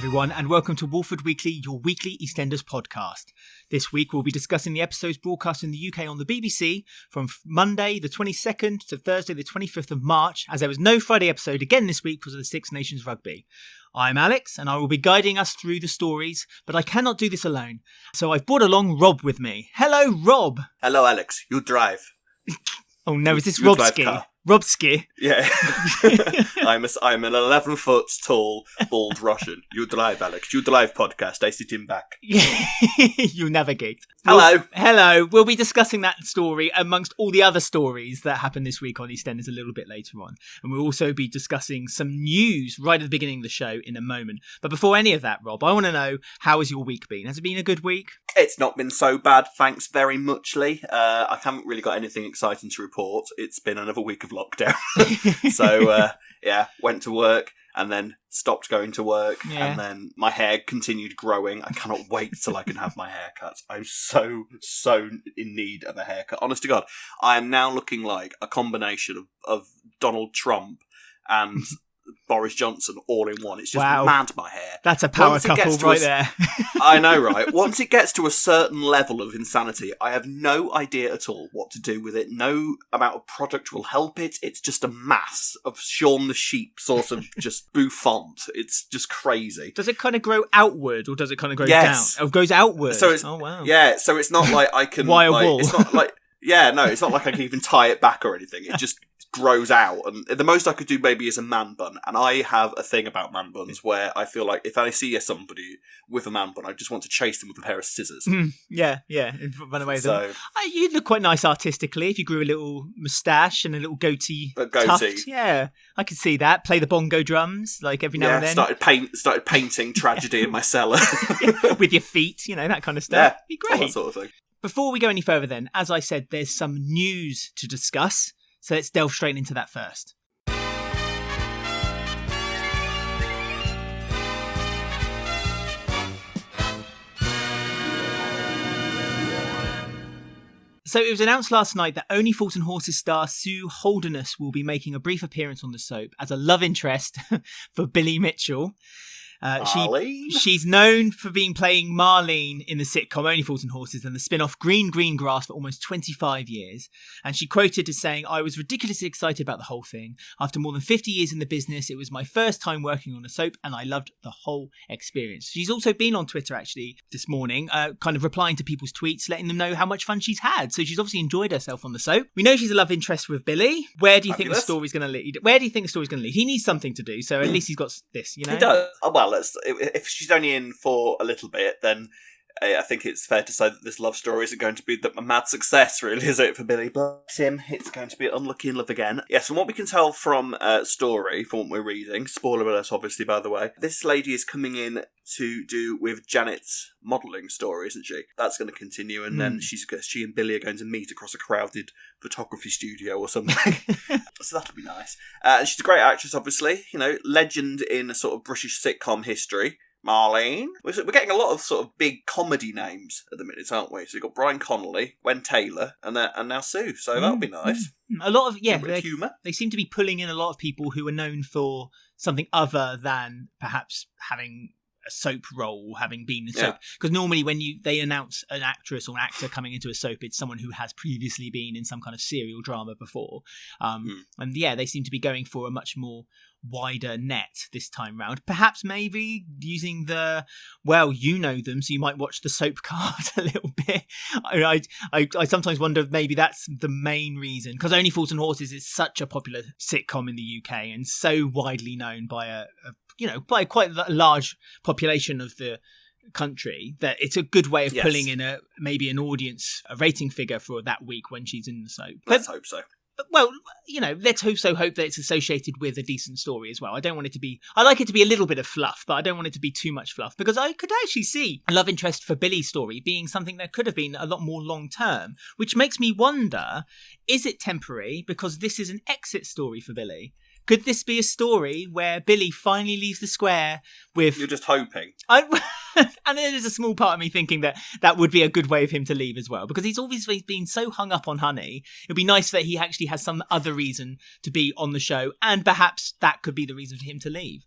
everyone, and welcome to Walford Weekly, your weekly EastEnders podcast. This week we'll be discussing the episodes broadcast in the UK on the BBC from Monday the 22nd to Thursday the 25th of March, as there was no Friday episode again this week because of the Six Nations Rugby. I'm Alex, and I will be guiding us through the stories, but I cannot do this alone, so I've brought along Rob with me. Hello, Rob! Hello, Alex. You drive. Oh no, is this Robski? Robski? Yeah. I'm an 11 foot tall, bald Russian. You drive, Alex. You drive podcast. I sit him back. You navigate. Hello. Hello. We'll be discussing that story amongst all the other stories that happened this week on EastEnders a little bit later on. And we'll also be discussing some news right at the beginning of the show in a moment. But before any of that, Rob, I want to know, how has your week been? Has it been a good week? It's not been so bad, thanks very muchly. I haven't really got anything exciting to report. It's been another week of lockdown. So, went to work and then stopped going to work. Yeah. And then my hair continued growing. I cannot wait till I can have my hair cut. I'm so in need of a haircut. Honest to God, I am now looking like a combination of Donald Trump and Boris Johnson all in one. It's just mad, my hair. That's a power couple right there. I know, right? Once it gets to a certain level of insanity, I have no idea at all what to do with it. No amount of product will help it. It's just a mass of Shaun the Sheep sort of just bouffant. It's just crazy. Does it kind of grow outward or does it kind of grow down? Oh, it goes outward. So it's, oh, wow. Yeah, so it's not like I can... Wire wool. It's not like... Yeah, no, it's not like I can even tie it back or anything. It just grows out. And the most I could do maybe is a man bun. And I have a thing about man buns where I feel like if I see somebody with a man bun, I just want to chase them with a pair of scissors. Yeah, run away with them. You'd look quite nice artistically if you grew a little moustache and a little goatee. Tuft. Yeah, I could see that. Play the bongo drums like every now and then. Started painting tragedy in my cellar. With your feet, that kind of stuff. Yeah, be great. All that sort of thing. Before we go any further then, as I said, there's some news to discuss, so let's delve straight into that first. So it was announced last night that Only Fools and Horses star Sue Holderness will be making a brief appearance on the soap as a love interest for Billy Mitchell. She's known for playing Marlene in the sitcom Only Fools and Horses and the spin-off Green Grass for almost 25 years. And she quoted as saying, "I was ridiculously excited about the whole thing. After more than 50 years in the business, it was my first time working on a soap and I loved the whole experience." She's also been on Twitter actually this morning, kind of replying to people's tweets, letting them know how much fun she's had. So she's obviously enjoyed herself on the soap. We know she's a love interest with Billy. Where do you think the story's going to lead? He needs something to do, so at least he's got this, He does. Well, if she's only in for a little bit, then I think it's fair to say that this love story isn't going to be a mad success, really, is it, for Billy? Bless him, it's going to be unlucky in love again. Yes, from what we can tell from story, from what we're reading, spoiler alert, obviously, by the way, this lady is coming in to do with Janet's modelling story, isn't she? That's going to continue, and then she and Billy are going to meet across a crowded photography studio or something. So that'll be nice. And she's a great actress, obviously, legend in a sort of British sitcom history. Marlene. We're getting a lot of sort of big comedy names at the minute, aren't we? So we've got Brian Connolly, Gwen Taylor, and now Sue. So that'll be nice. A lot of humour. They seem to be pulling in a lot of people who are known for something other than perhaps having a soap role, having been in soap. Because normally when they announce an actress or an actor coming into a soap, it's someone who has previously been in some kind of serial drama before. And they seem to be going for a much more wider net this time round. Perhaps maybe using you know them, so you might watch the soap card a little bit. I sometimes wonder if maybe that's the main reason, because Only Fools and Horses is such a popular sitcom in the UK and so widely known by by quite a large population of the country, that it's a good way of pulling in maybe an audience, a rating figure for that week when she's in the soap. Let's hope so. Well, let's also hope that it's associated with a decent story as well. I like it to be a little bit of fluff, but I don't want it to be too much fluff, because I could actually see a love interest for Billy's story being something that could have been a lot more long term, which makes me wonder, is it temporary because this is an exit story for Billy? Could this be a story where Billy finally leaves the square with... You're just hoping. And there's a small part of me thinking that would be a good way of him to leave as well, because he's obviously been so hung up on Honey. It'd be nice that he actually has some other reason to be on the show, and perhaps that could be the reason for him to leave.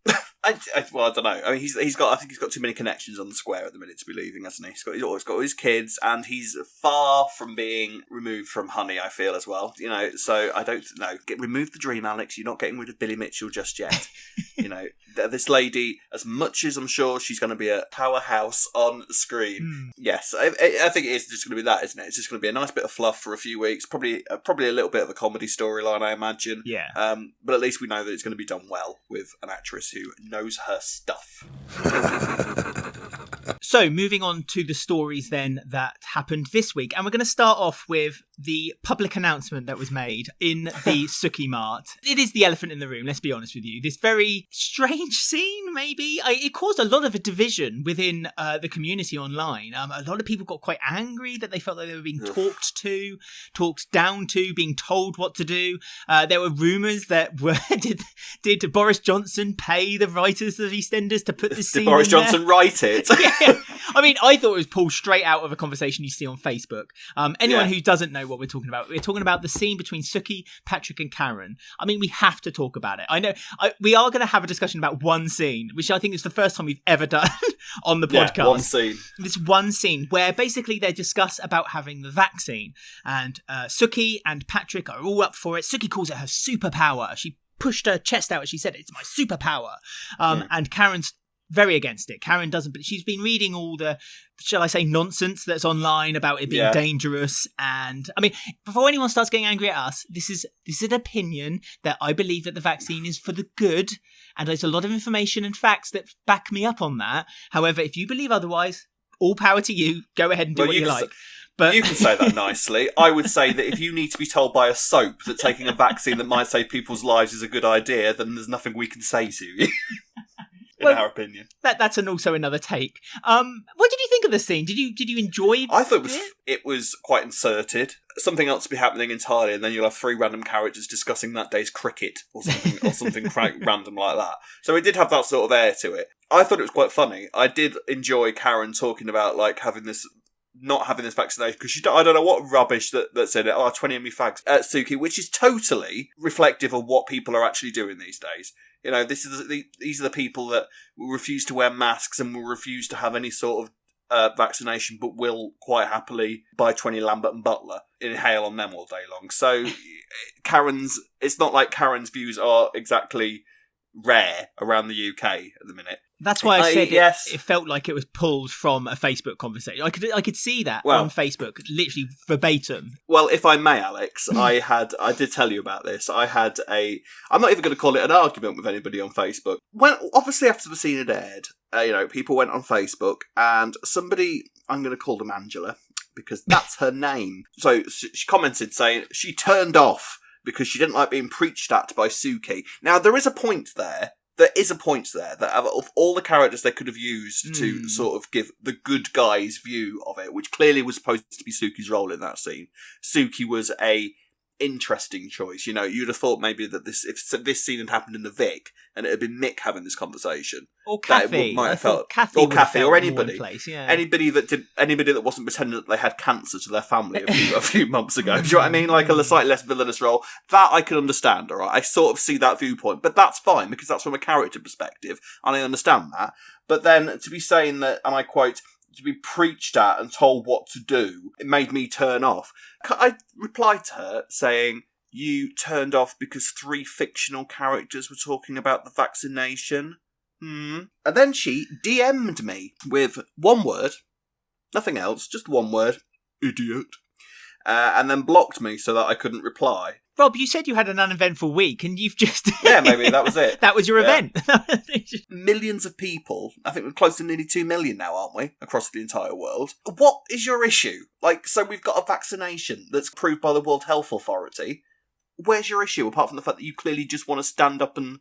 Well, I don't know. I mean, I think he's got too many connections on the square at the minute to be leaving, hasn't he? He's always got all his kids, and he's far from being removed from Honey, I feel, as well. So I don't know. Remove the dream, Alex. You're not getting rid of Billy Mitchell just yet. This lady, as much as I'm sure she's going to be a powerhouse on screen, yes, I think it is just going to be that, isn't it? It's just going to be a nice bit of fluff for a few weeks, probably a little bit of a comedy storyline, I imagine. Yeah. But at least we know that it's going to be done well with an actress who knows her stuff. So, moving on to the stories then that happened this week. And we're going to start off with the public announcement that was made in the Suki Mart. It is the elephant in the room, let's be honest with you. This very strange scene, maybe. It caused a lot of a division within the community online. A lot of people got quite angry that they felt like they were being talked down to, being told what to do. There were rumours that did Boris Johnson pay the writers of EastEnders to put this scene in there? Did Boris Johnson write it? Yeah. I mean, I thought it was pulled straight out of a conversation you see on Facebook. Anyone who doesn't know what we're talking about the scene between Suki, Patrick and Karen. I mean, we have to talk about it. I know we are going to have a discussion about one scene, which I think is the first time we've ever done on the podcast. Yeah, one scene. This one scene where basically they discuss about having the vaccine, and Suki and Patrick are all up for it. Suki calls it her superpower. She pushed her chest out and she said, "It's my superpower." And Karen's very against it. Karen doesn't, but she's been reading all the, shall I say, nonsense that's online about it being dangerous. And I mean, before anyone starts getting angry at us, this is an opinion that I believe that the vaccine is for the good. And there's a lot of information and facts that back me up on that. However, if you believe otherwise, all power to you. Go ahead and do what you like. But you can say that nicely. I would say that if you need to be told by a soap that taking a vaccine that might save people's lives is a good idea, then there's nothing we can say to you. In our opinion, that's also another take. What did you think of the scene? Did you enjoy? I thought it was quite inserted. Something else to be happening entirely, and then you'll have three random characters discussing that day's cricket or something random like that. So it did have that sort of air to it. I thought it was quite funny. I did enjoy Karen talking about like not having this vaccination because I don't know what rubbish that's in it. 20andMe fags at Suki, which is totally reflective of what people are actually doing these days. These are the people that will refuse to wear masks and will refuse to have any sort of vaccination, but will quite happily buy 20 Lambert and Butler, inhale on them all day long. So it's not like Karen's views are exactly rare around the UK at the minute. That's why I said it felt like it was pulled from a Facebook conversation. I could see that on Facebook, literally verbatim. Well, if I may, Alex, I did tell you about this. I'm not even going to call it an argument with anybody on Facebook. When obviously after the scene had aired, people went on Facebook and somebody, I'm going to call them Angela because that's her name. So she commented saying she turned off because she didn't like being preached at by Suki. Now there is a point there. There is a point there that of all the characters they could have used to sort of give the good guy's view of it, which clearly was supposed to be Suki's role in that scene, Suki was a interesting choice. You'd have thought maybe that if this scene had happened in the Vic and it had been Mick having this conversation, or Kathy, or anybody, anybody that wasn't pretending that they had cancer to their family a few months ago. Do you know what I mean? Like a slightly less villainous role. That I can understand. All right, I sort of see that viewpoint, but that's fine because that's from a character perspective, and I understand that. But then to be saying that, and I quote, to be preached at and told what to do, it made me turn off. I replied to her saying, you turned off because 3 fictional characters were talking about the vaccination? And then she DM'd me with one word, nothing else, just one word, idiot, and then blocked me so that I couldn't reply. Rob, you said you had an uneventful week, and you've just... Yeah, maybe that was it. That was your event. Millions of people, I think we're close to nearly 2 million now, aren't we? Across the entire world. What is your issue? So we've got a vaccination that's approved by the World Health Authority. Where's your issue, apart from the fact that you clearly just want to stand up and...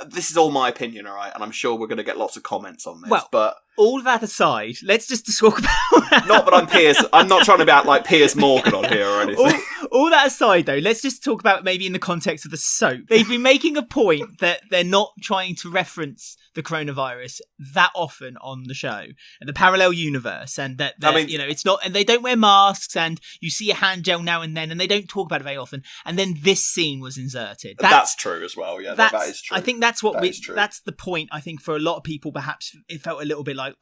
this is all my opinion, all right? And I'm sure we're going to get lots of comments on this, but... All that aside, let's just talk about... Not that I'm Piers... I'm not trying to be out like Piers Morgan on here or anything. All that aside, though, let's just talk about maybe in the context of the soap. They've been making a point that they're not trying to reference the coronavirus that often on the show, and the parallel universe, and that it's not, and they don't wear masks, and you see a hand gel now and then, and they don't talk about it very often. And then this scene was inserted. That's true as well. Yeah, that is true. I think that's that's the point. I think for a lot of people, perhaps it felt a little bit like,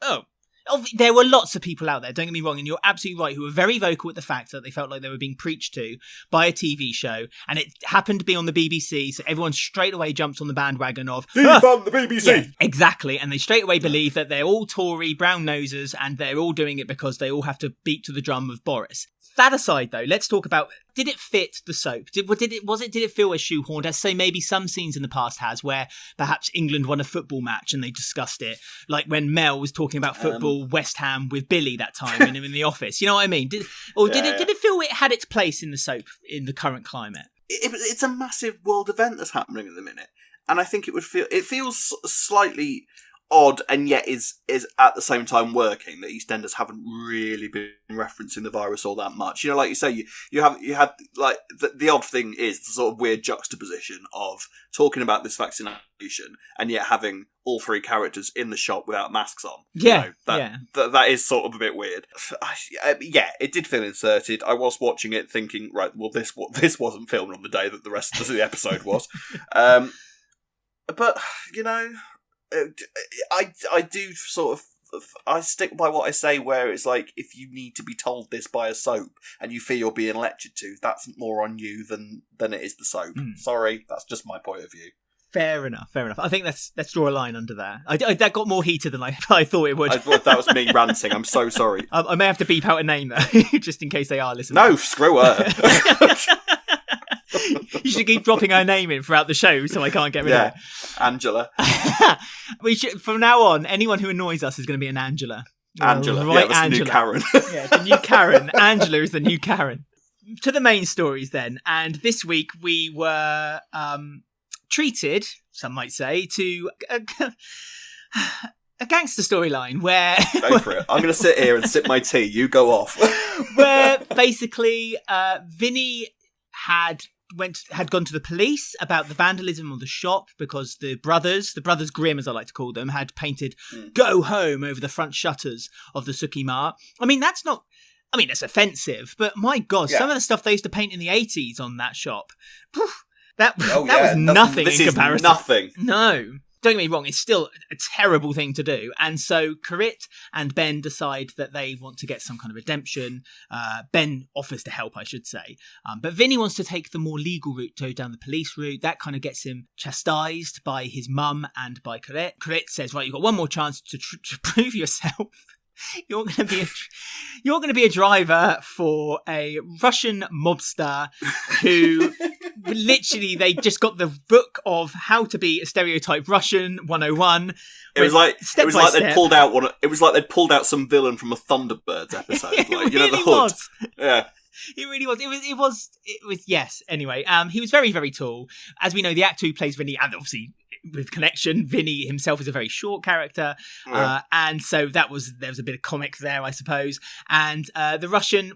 there were lots of people out there, don't get me wrong, and you're absolutely right, who were very vocal at the fact that they felt like they were being preached to by a TV show, and it happened to be on the BBC, so everyone straight away jumps on the bandwagon of defund the BBC. Yeah, exactly, and they straight away believe that they're all Tory brown nosers, and they're all doing it because they all have to beat to the drum of Boris. That aside, though, let's talk about, did it fit the soap? Did it feel as shoehorned as, say, maybe some scenes in the past has, where perhaps England won a football match and they discussed it, like when Mel was talking about football, West Ham with Billy that time in the office. You know what I mean? Did it feel it had its place in the soap in the current climate? It's a massive world event that's happening at the minute, and I think it feels slightly odd, and yet is at the same time working, that EastEnders haven't really been referencing the virus all that much. You know, like you say, you had like the odd thing is the sort of weird juxtaposition of talking about this vaccination and yet having all three characters in the shop without masks on. Yeah, that is sort of a bit weird. It did feel inserted. I was watching it thinking, right, well, this wasn't filmed on the day that the rest of the episode was, but you know. I do sort of, I stick by what I say, where it's like, if you need to be told this by a soap and you feel you're being lectured to, that's more on you than it is the soap. Sorry, that's just my point of view. Fair enough. I think let's draw a line under there. That got more heated than I thought it would. That was me ranting. I'm so sorry. I may have to beep out a name though, just in case they are listening. No, screw her. You should keep dropping her name in throughout the show so I can't get rid of it. Angela. From now on, anyone who annoys us is going to be an Angela. Angela. Right, that's Angela. The new Karen. Yeah, the new Karen. Angela is the new Karen. To the main stories then. And this week we were treated, some might say, to a gangster storyline where... Go for it. I'm going to sit here and sip my tea. You go off. Where basically Vinny had gone to the police about the vandalism of the shop because the brothers Grimm, as I like to call them, had painted "Go Home" over the front shutters of the Suki Mart. That's offensive, but my God, some of the stuff they used to paint in the 80s on that shop, that was nothing in comparison. Nothing. No. Don't get me wrong, it's still a terrible thing to do. And so Kheerat and Ben decide that they want to get some kind of redemption. Ben offers to help, I should say. But Vinny wants to take the more legal route, to go down the police route. That kind of gets him chastised by his mum and by Kheerat. Kheerat says, right, you've got one more chance to prove yourself. You're going to be a driver for a Russian mobster who literally, they just got the book of how to be a stereotype Russian 101. It was like they'd pulled out some villain from a Thunderbirds episode. The hood. Yeah. It really was. It was. Yes. Anyway, he was very, very tall. As we know, the actor who plays Vinny, and obviously with connection, Vinny himself is a very short character, and so there was a bit of comic there, I suppose. And the Russian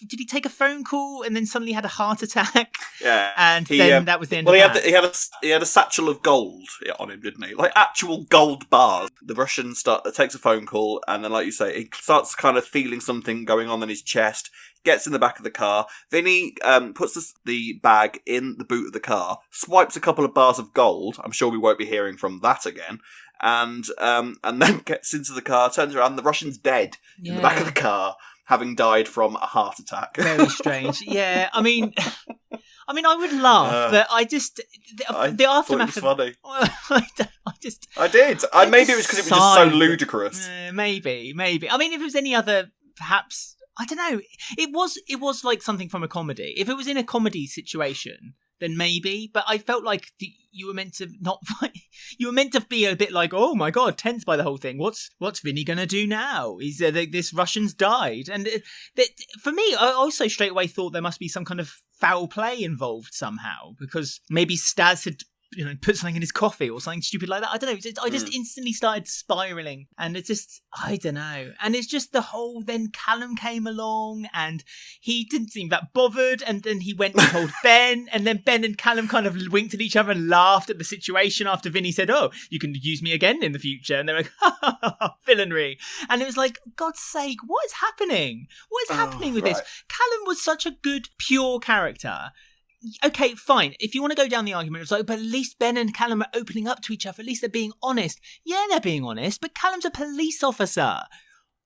did he take a phone call and then suddenly had a heart attack? Yeah, and then that was the end. Well, he had a satchel of gold on him, didn't he? Like actual gold bars. The Russian takes a phone call, and then, like you say, he starts kind of feeling something going on in his chest. Gets in the back of the car. Vinny puts the bag in the boot of the car, swipes a couple of bars of gold. I'm sure we won't be hearing from that again. And then gets into the car, turns around, the Russian's dead in the back of the car, having died from a heart attack. Very strange. Yeah, I mean, I would laugh, but I just the aftermath. It was funny. I did. Maybe it was because it was just so ludicrous. Maybe. I mean, if it was any other, perhaps. I don't know. It was like something from a comedy. If it was in a comedy situation, then maybe. But I felt like you were meant to not fight. You were meant to be a bit like, oh my God, tense by the whole thing. What's Vinny gonna do now? This Russian's died, and for me, I also straight away thought there must be some kind of foul play involved somehow, because maybe Stas had put something in his coffee or something stupid like that. I don't know. I just instantly started spiraling, and it's just, I don't know. And it's just the whole, then Callum came along and he didn't seem that bothered, and then he went and told Ben, and then Ben and Callum kind of winked at each other and laughed at the situation after Vinny said, "Oh, you can use me again in the future." And they were like, ha ha ha, villainry. And it was like, God's sake, what is happening? What is happening with this? Callum was such a good, pure character. Okay, fine. If you want to go down the argument, it's like, but at least Ben and Callum are opening up to each other. At least they're being honest. Yeah, they're being honest, but Callum's a police officer.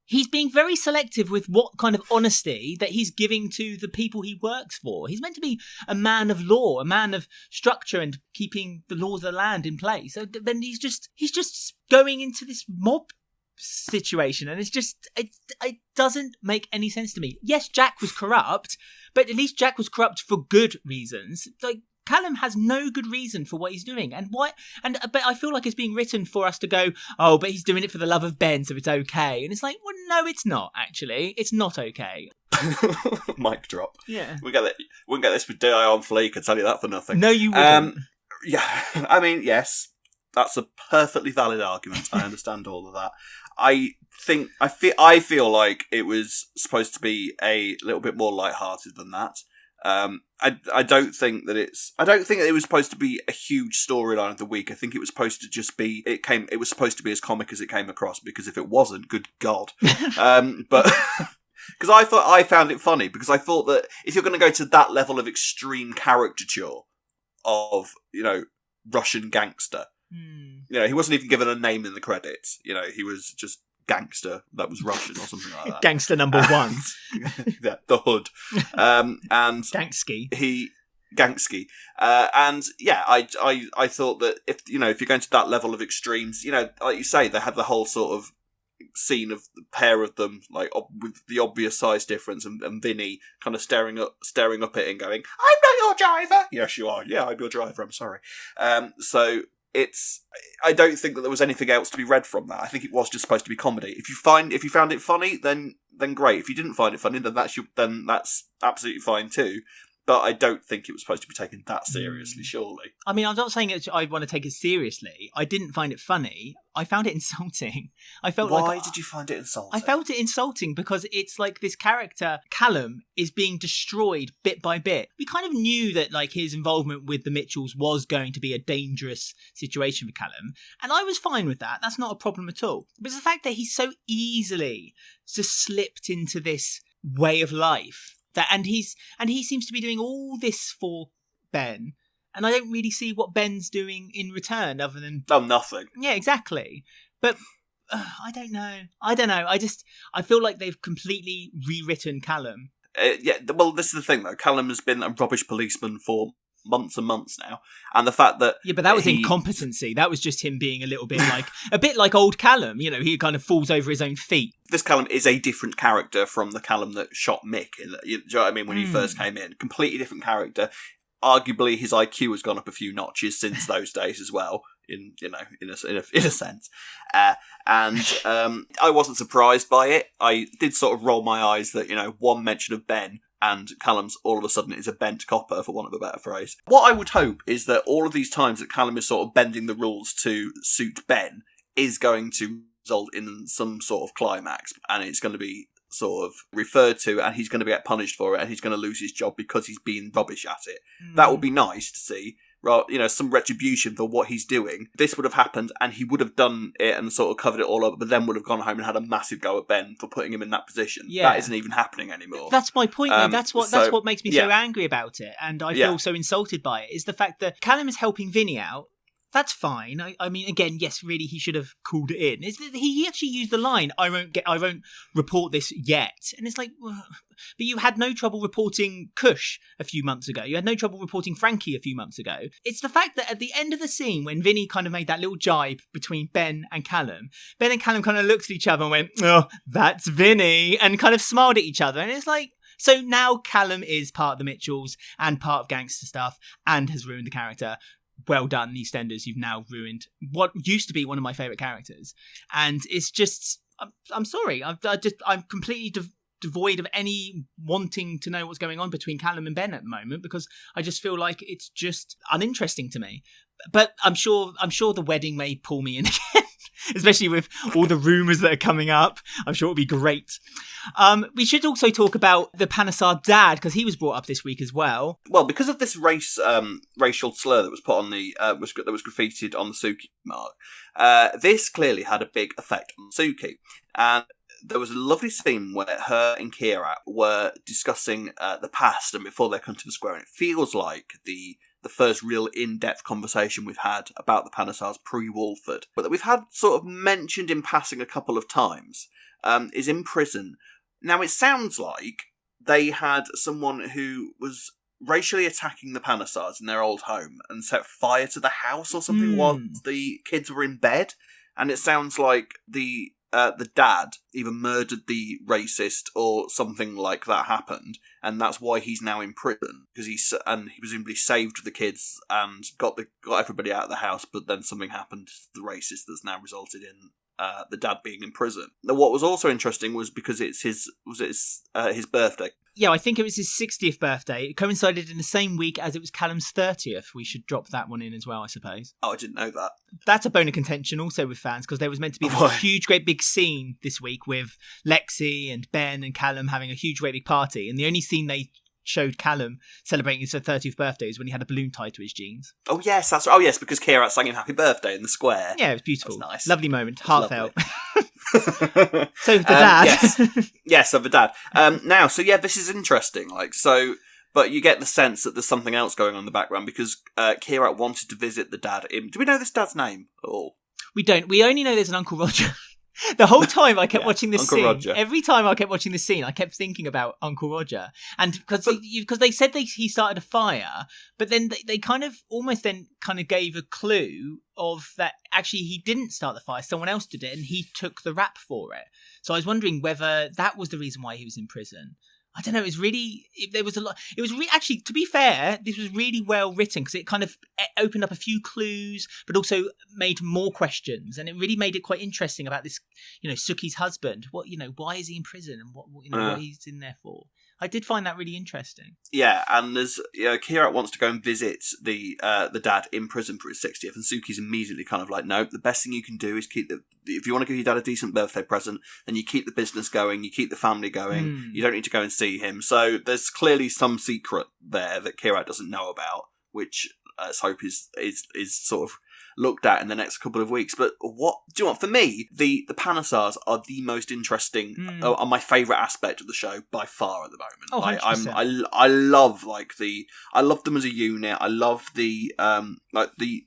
He's being very selective with what kind of honesty that he's giving to the people he works for. He's meant to be a man of law, a man of structure and keeping the laws of the land in place. So then he's just going into this mob situation, and it's just, it doesn't make any sense to me. Yes, Jack was corrupt, but at least Jack was corrupt for good reasons. Like, Callum has no good reason for what he's doing, but I feel like it's being written for us to go, oh, but he's doing it for the love of Ben, so it's okay. And it's like, well, no, it's not. Actually, it's not okay. Mic drop. Yeah, we wouldn't get this with DI on Fleek. I tell you that for nothing. No, you wouldn't. Yeah, I mean, yes, that's a perfectly valid argument. I understand all of that. I feel like it was supposed to be a little bit more lighthearted than that. I don't think that it was supposed to be a huge storyline of the week. I think it was supposed to just be, it was supposed to be as comic as it came across, because if it wasn't, good God. But because I found it funny, because I thought that if you're going to go to that level of extreme caricature of, Russian gangster, he wasn't even given a name in the credits. He was just gangster that was Russian or something like that. Gangster number one. Yeah, the hood. And Gangsky. Gangsky. And yeah, I thought that if you're going to that level of extremes, like you say, they have the whole sort of scene of the pair of them, like with the obvious size difference, and Vinny kind of staring up at it and going, "I'm not your driver." Yes, you are. Yeah, I'm your driver. I'm sorry. So I don't think that there was anything else to be read from that. I think it was just supposed to be comedy. If you found it funny, then great. If you didn't find it funny, then that's absolutely fine too. But I don't think it was supposed to be taken that seriously, surely. I mean, I'm not saying I want to take it seriously. I didn't find it funny. I found it insulting. Why did you find it insulting? I felt it insulting because it's like this character, Callum, is being destroyed bit by bit. We kind of knew that like his involvement with the Mitchells was going to be a dangerous situation for Callum. And I was fine with that. That's not a problem at all. But it's the fact that he's so easily just slipped into this way of life. And he seems to be doing all this for Ben, and I don't really see what Ben's doing in return other than nothing. Yeah, exactly. But I don't know. I feel like they've completely rewritten Callum. Yeah. Well, this is the thing though. Callum has been a rubbish policeman for months and months now, and the fact that but that was incompetency. That was just him being a bit like old Callum. He kind of falls over his own feet. This Callum is a different character from the Callum that shot Mick. Do you know what I mean? When he first came in, completely different character. Arguably, his IQ has gone up a few notches since those days as well. In a sense, and I wasn't surprised by it. I did sort of roll my eyes that one mention of Ben, and Callum's all of a sudden is a bent copper, for want of a better phrase. What I would hope is that all of these times that Callum is sort of bending the rules to suit Ben is going to result in some sort of climax, and it's going to be sort of referred to, and he's going to get punished for it, and he's going to lose his job because he's been rubbish at it. That would be nice to see. Some retribution for what he's doing. This would have happened, and he would have done it and sort of covered it all up, but then would have gone home and had a massive go at Ben for putting him in that position. Yeah. That isn't even happening anymore. That's my point. That's what makes me so angry about it, and I feel so insulted by it, is the fact that Callum is helping Vinny out. That's fine. I mean, again, yes, really, he should have called it in. He actually used the line, I won't report this yet. And it's like, well, but you had no trouble reporting Kush a few months ago. You had no trouble reporting Frankie a few months ago. It's the fact that at the end of the scene, when Vinny kind of made that little jibe between Ben and Callum kind of looked at each other and went, "Oh, that's Vinny," and kind of smiled at each other. And it's like, so now Callum is part of the Mitchells and part of gangster stuff and has ruined the character. Well done, EastEnders. You've now ruined what used to be one of my favourite characters. And it's just, I'm sorry. I'm completely devoid of any wanting to know what's going on between Callum and Ben at the moment, because I just feel like it's just uninteresting to me. But I'm sure the wedding may pull me in again, especially with all the rumours that are coming up. I'm sure it'll be great. We should also talk about the Panesar dad, because he was brought up this week as well. Well, because of this racial slur that was put on that was graffitied on the Suki mark, this clearly had a big effect on Suki. And there was a lovely scene where her and Kheerat were discussing the past and before they come to the square, and it feels like the first real in-depth conversation we've had about the Panesars pre-Walford, but that we've had sort of mentioned in passing a couple of times, is in prison. Now, it sounds like they had someone who was racially attacking the Panesars in their old home and set fire to the house or something while the kids were in bed, and it sounds like the dad either murdered the racist or something like that happened, and that's why he's now in prison, because he presumably saved the kids and got everybody out of the house, but then something happened to the racist that's now resulted in the dad being in prison. Now, what was also interesting was because it's his birthday. Yeah, I think it was his 60th birthday. It coincided in the same week as it was Callum's 30th. We should drop that one in as well, I suppose. Oh, I didn't know that. That's a bone of contention also with fans, because there was meant to be a huge, great big scene this week with Lexi and Ben and Callum having a huge, great big party. And the only scene they showed Callum celebrating his 30th birthday is when he had a balloon tied to his jeans. Oh, yes, that's right. Oh, yes, because Kheerat sang him happy birthday in the square. Yeah, it was beautiful. That's nice. Lovely moment. Heartfelt. So the dad. Yes, of the dad. Now, so yeah, this is interesting. But you get the sense that there's something else going on in the background, because Kheerat wanted to visit the dad. Do we know this dad's name at all? We don't. We only know there's an Uncle Roger. The whole time I kept watching this Uncle scene, Roger. Every time I kept watching this scene, I kept thinking about Uncle Roger. And because they said he started a fire, but then they kind of gave a clue of that actually he didn't start the fire, someone else did it, and he took the rap for it. So I was wondering whether that was the reason why he was in prison. I don't know. It was really, there was a lot. It was actually, to be fair, this was really well written, because it kind of opened up a few clues, but also made more questions, and it really made it quite interesting about this, Suki's husband. Why is he in prison, and what he's in there for? I did find that really interesting. Yeah, and there's Kheerat wants to go and visit the dad in prison for his 60th, and Suki's immediately kind of like, no, the best thing you can do is if you want to give your dad a decent birthday present, then you keep the business going, you keep the family going, you don't need to go and see him. So there's clearly some secret there that Kheerat doesn't know about, which let's hope is sort of looked at in the next couple of weeks. But for me, the Panesars are the most interesting, are my favourite aspect of the show by far at the moment. Oh, 100%. I love I love them as a unit. I love the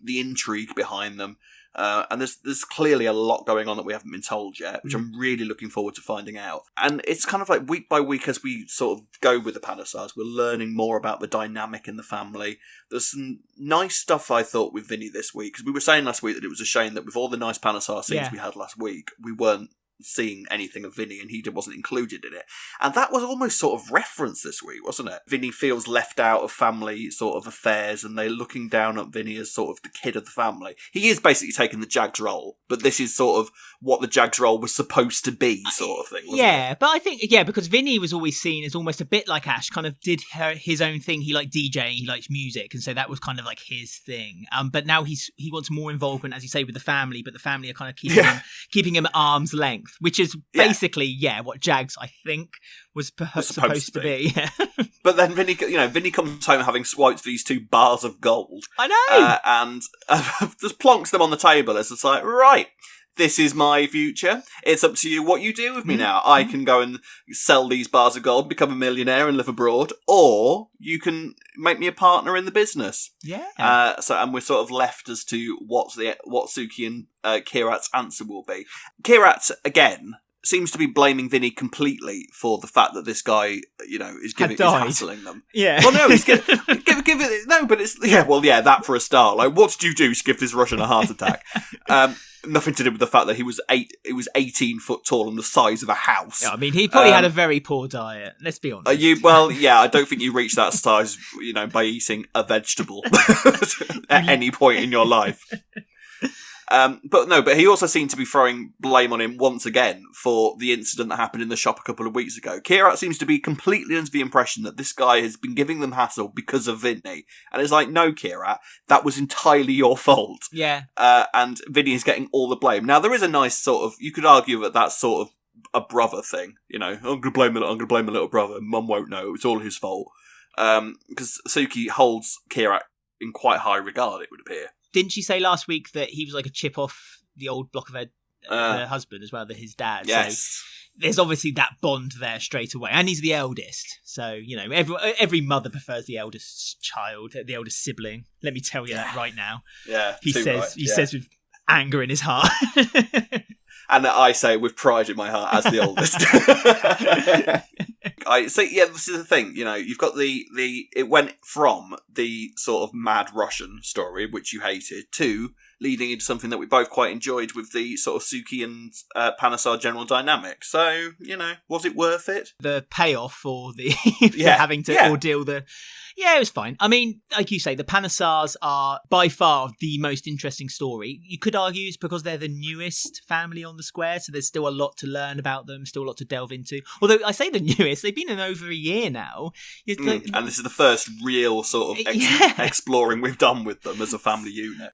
intrigue behind them. And there's clearly a lot going on that we haven't been told yet, which I'm really looking forward to finding out. And it's kind of like week by week as we sort of go with the Panesars, we're learning more about the dynamic in the family. There's some nice stuff, I thought, with Vinny this week, because we were saying last week that it was a shame that with all the nice Panesar scenes we had last week, we weren't seeing anything of Vinny, and he wasn't included in it. And that was almost sort of referenced this week, wasn't it? Vinny feels left out of family sort of affairs, and they're looking down at Vinny as sort of the kid of the family. He is basically taking the Jags role, but this is sort of what the Jags role was supposed to be, sort of thing, wasn't it? But I think, because Vinny was always seen as almost a bit like Ash, kind of did his own thing. He liked DJing, he liked music, and so that was kind of like his thing. But now he wants more involvement, as you say, with the family, but the family are kind of keeping him at arm's length, which is basically what Jags, I think, was supposed to be. But then Vinny comes home having swiped these 2 bars of gold. I know! And just plonks them on the table. It's just like, right, this is my future. It's up to you what you do with me now. I can go and sell these bars of gold, become a millionaire and live abroad, or you can make me a partner in the business. Yeah. And we're sort of left as to what Suki and Kheerat's answer will be. Kheerat, again, seems to be blaming Vinny completely for the fact that this guy, is hassling them. Yeah. Well, no, he's give it. No, but it's that for a start. Like, what did you do to give this Russian a heart attack? Nothing to do with the fact that he was 18 foot tall and the size of a house. Yeah, I mean, he probably had a very poor diet. Let's be honest. I don't think you reach that size, by eating a vegetable at any point in your life. But he also seemed to be throwing blame on him once again for the incident that happened in the shop a couple of weeks ago. Kheerat seems to be completely under the impression that this guy has been giving them hassle because of Vinny. And it's like, no, Kheerat, that was entirely your fault. Yeah. And Vinny is getting all the blame. Now, there is a nice sort of, you could argue that that's sort of a brother thing, you know. I'm gonna blame my little brother. Mum won't know. It's all his fault. Because Suki holds Kheerat in quite high regard, it would appear. Didn't she say last week that he was like a chip off the old block of her husband as well, his dad? Yes. So there's obviously that bond there straight away, and he's the eldest, so you know every mother prefers the eldest child, the eldest sibling. Let me tell you that right now. Yeah, he says with anger in his heart. And I say with pride in my heart as the oldest. This is the thing, you know, you've got it went from the sort of mad Russian story, which you hated, to leading into something that we both quite enjoyed with the sort of Suki and Panesar general dynamic. So, you know, was it worth it? The payoff for having to ordeal the... Yeah, it was fine. I mean, like you say, the Panesars are by far the most interesting story. You could argue it's because they're the newest family on the square, so there's still a lot to learn about them, still a lot to delve into. Although I say the newest, they've been in over a year now. And this is the first real sort of exploring we've done with them as a family unit.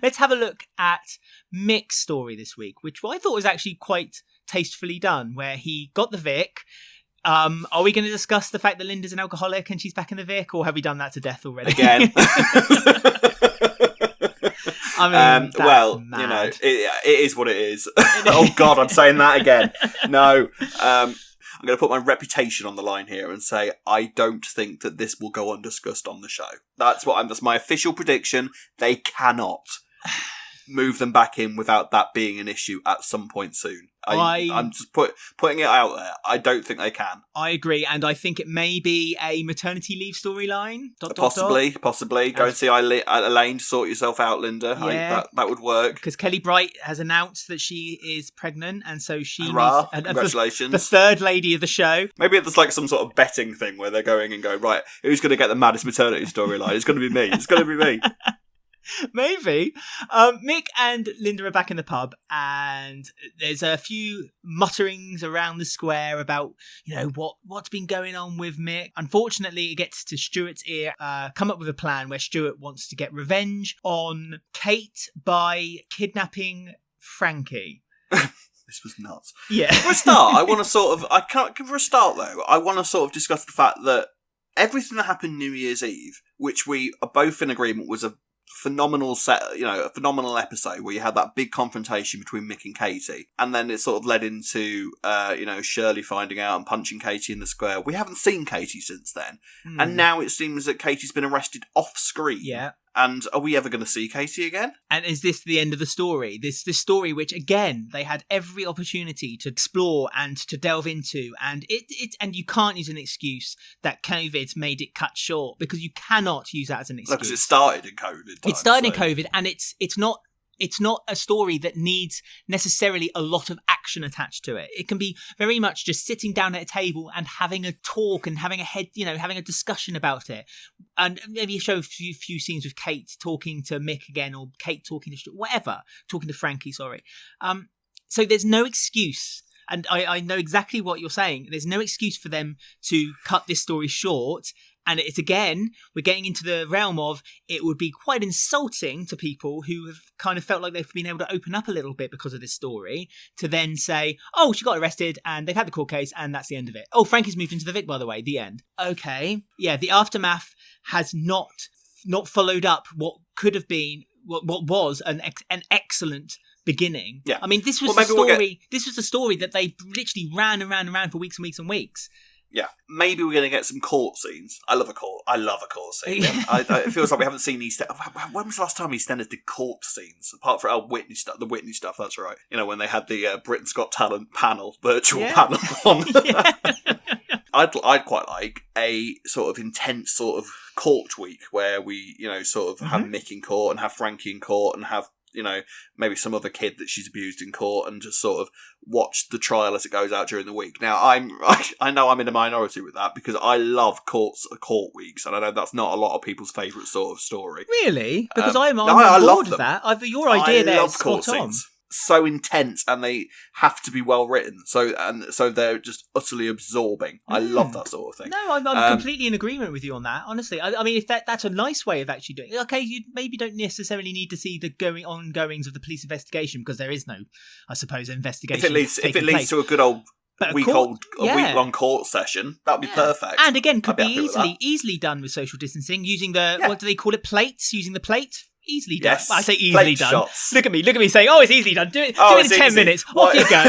Let's have a look at Mick's story this week, which I thought was actually quite tastefully done, where he got the Vic. Are we going to discuss the fact that Linda's an alcoholic and she's back in the Vic, or have we done that to death already? Again. I mean, well, mad. You know, it is what it is. Oh God, I'm saying that again. No, I'm going to put my reputation on the line here and say I don't think that this will go undiscussed on the show. That's my official prediction. They cannot move them back in without that being an issue at some point soon. I'm just putting it out there. I don't think they can. I agree, and I think it may be a maternity leave storyline. Possibly. Go and see Elaine, sort yourself out, Linda. Yeah. That would work. Because Kelly Bright has announced that she is pregnant, and so she Hurrah, congratulations. The third lady of the show. Maybe it's like some sort of betting thing where they're going and going, right, who's going to get the maddest maternity storyline? It's going to be me. It's going to be me. Maybe. Mick and Linda are back in the pub, and there's a few mutterings around the square about, you know, what's been going on with Mick. Unfortunately, it gets to Stuart's ear. Come up with a plan where Stuart wants to get revenge on Kate by kidnapping Frankie. This was nuts. Yeah. For a start, I want to sort of discuss the fact that everything that happened New Year's Eve, which we are both in agreement was a phenomenal episode where you had that big confrontation between Mick and Katie, and then it sort of led into Shirley finding out and punching Katie in the square. We haven't seen Katie since then, and now it seems that Katie's been arrested off screen. Yeah. And are we ever going to see Katie again? And is this the end of the story? This story, which again they had every opportunity to explore and to delve into, and and you can't use an excuse that COVID made it cut short, because you cannot use that as an excuse. No, because it started in COVID. It started in COVID, and it's not a story that needs necessarily a lot of action attached to it. It can be very much just sitting down at a table and having a talk and having a discussion about it. And maybe show a few scenes with Kate talking to Mick again, or Kate talking to Stuart, talking to Frankie, sorry. So there's no excuse. And I know exactly what you're saying. There's no excuse for them to cut this story short. And it's, again, we're getting into the realm of it would be quite insulting to people who have kind of felt like they've been able to open up a little bit because of this story, to then say, oh, she got arrested and they've had the court case and that's the end of it. Oh, Frankie's moved into the Vic, by the way, the end. Okay. Yeah, the aftermath has not followed up what could have been, what was an excellent beginning. Yeah. I mean, this was the story that they literally ran around for weeks and weeks and weeks. Yeah, maybe we're going to get some court scenes. I love a court scene. It feels like we haven't seen EastEnders. When was the last time EastEnders did court scenes? Apart from Whitney stuff, the Whitney stuff. That's right. You know, when they had the Britain's Got Talent virtual panel on. Yeah. I'd quite like a sort of intense sort of court week where we, sort of have Mick in court and have Frankie in court and have maybe some other kid that she's abused in court, and just sort of watch the trial as it goes out during the week. Now, I know I'm in a minority with that because I love court weeks, and I know that's not a lot of people's favourite sort of story. Really? Because I'm on I love board with them. that. Your idea there is court spot on. scenes. So intense, and they have to be well written. So they're just utterly absorbing. I love that sort of thing. No, I'm completely in agreement with you on that. Honestly, I mean, if that's a nice way of actually doing it. Okay, you maybe don't necessarily need to see the ongoings of the police investigation because there is no, I suppose, investigation. If it leads to a good old week-long court session, that'd be perfect. And again, could be easily done with social distancing using the what do they call it? Plates. Using the plate. Easily done. Yes. I say easily done. Shots. Look at me saying, it's easily done. Do it in 10 minutes. Off you go.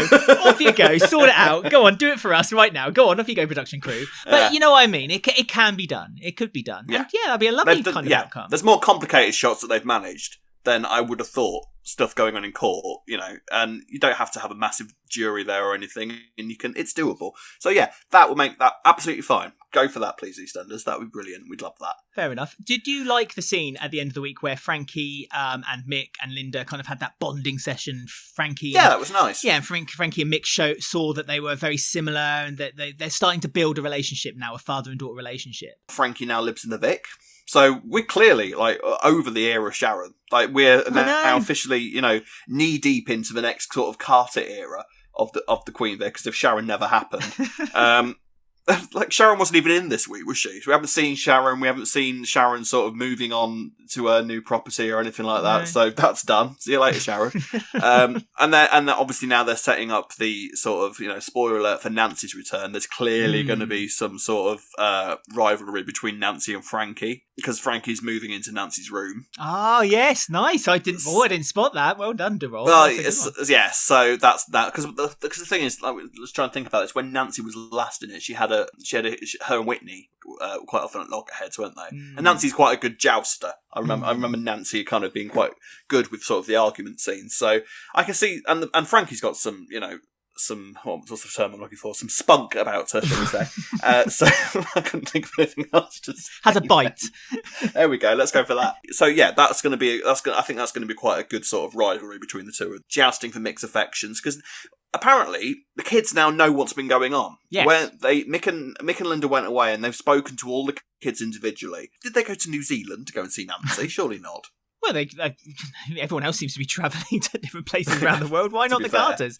Off you go. Sort it out. Go on, do it for us right now. Go on, off you go, production crew. But you know what I mean? It can be done. It could be done. Yeah. And that'd be a lovely kind of outcome. There's more complicated shots that they've managed than I would have thought. Stuff going on in court, and you don't have to have a massive jury there or anything, and it's doable. So that would make that absolutely fine. Go for that, please, EastEnders. That would be brilliant. We'd love that. Fair enough. Did you like the scene at the end of the week where Frankie and Mick and Linda kind of had that bonding session? That was nice. Yeah, and Frankie and Mick saw that they were very similar, and that they're starting to build a relationship now, a father and daughter relationship. Frankie now lives in the Vic. So we're clearly over the era of Sharon. We're now officially, knee deep into the next sort of Carter era of the Queen Vic. Because if Sharon never happened, Sharon wasn't even in this week, was she? So we haven't seen Sharon. We haven't seen Sharon sort of moving on to her new property or anything like that. No. So that's done. See you later, Sharon. and obviously now they're setting up the sort of, spoiler alert for Nancy's return. There's clearly going to be some sort of rivalry between Nancy and Frankie because Frankie's moving into Nancy's room. Oh, yes. Nice. I didn't spot that. Well done, DeRoll. Well, so that's that. Because the thing is, let's try and think about this. When Nancy was last in it, she had her and Whitney quite often at loggerheads, weren't they? And Nancy's quite a good jouster. I remember Nancy kind of being quite good with sort of the argument scenes. So I can see, and Frankie's got some, what's the term I'm looking for? Some spunk about her, shall we say? So I couldn't think of anything else. Has a bite. There we go. Let's go for that. So that's going to be. I think that's going to be quite a good sort of rivalry between the two, jousting for Mick's affections because. Apparently, the kids now know what's been going on. Yes. Where Mick and Linda went away and they've spoken to all the kids individually. Did they go to New Zealand to go and see Nancy? Surely not. Well, everyone else seems to be travelling to different places around the world. Why not the Carters?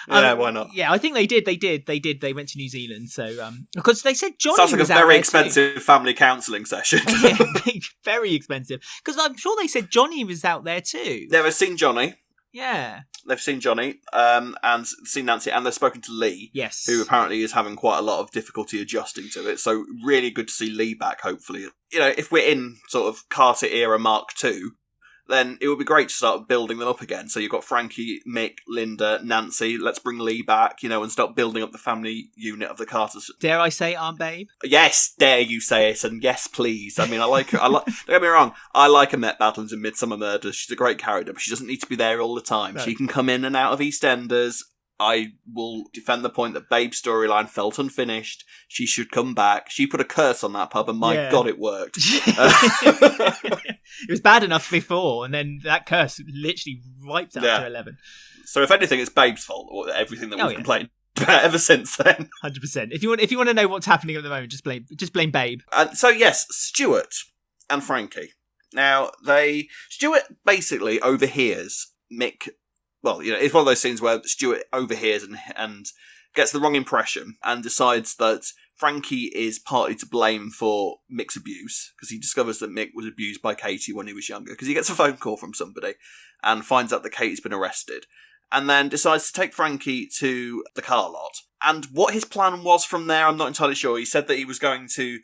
Why not? Yeah, I think they did. They They went to New Zealand. So, because they said Johnny sounds like was a very expensive family counselling session. Yeah, very expensive. Because I'm sure they said Johnny was out there too. Never seen Johnny. Yeah. They've seen Johnny and seen Nancy, and they've spoken to Lee, yes, who apparently is having quite a lot of difficulty adjusting to it. So really good to see Lee back, hopefully. If we're in sort of Carter era Mark II, then it would be great to start building them up again. So you've got Frankie, Mick, Linda, Nancy. Let's bring Lee back, and start building up the family unit of the Carters. Dare I say Aunt Babe? Yes, dare you say it, and yes, please. I mean, I like her. Don't get me wrong. I like Annette Badlands in Midsummer Murders. She's a great character, but she doesn't need to be there all the time. No. She can come in and out of EastEnders. I will defend the point that Babe's storyline felt unfinished. She should come back. She put a curse on that pub, and my God, it worked. It was bad enough before, and then that curse literally wiped out to 11. So if anything, it's Babe's fault, or everything that we've complained about ever since then. 100%. If you want to know what's happening at the moment, just blame Babe. And so yes, Stuart and Frankie. Now Stuart basically overhears Mick. Well, it's one of those scenes where Stuart overhears and gets the wrong impression and decides that Frankie is partly to blame for Mick's abuse because he discovers that Mick was abused by Katie when he was younger because he gets a phone call from somebody and finds out that Katie's been arrested and then decides to take Frankie to the car lot. And what his plan was from there, I'm not entirely sure. He said that he was going to...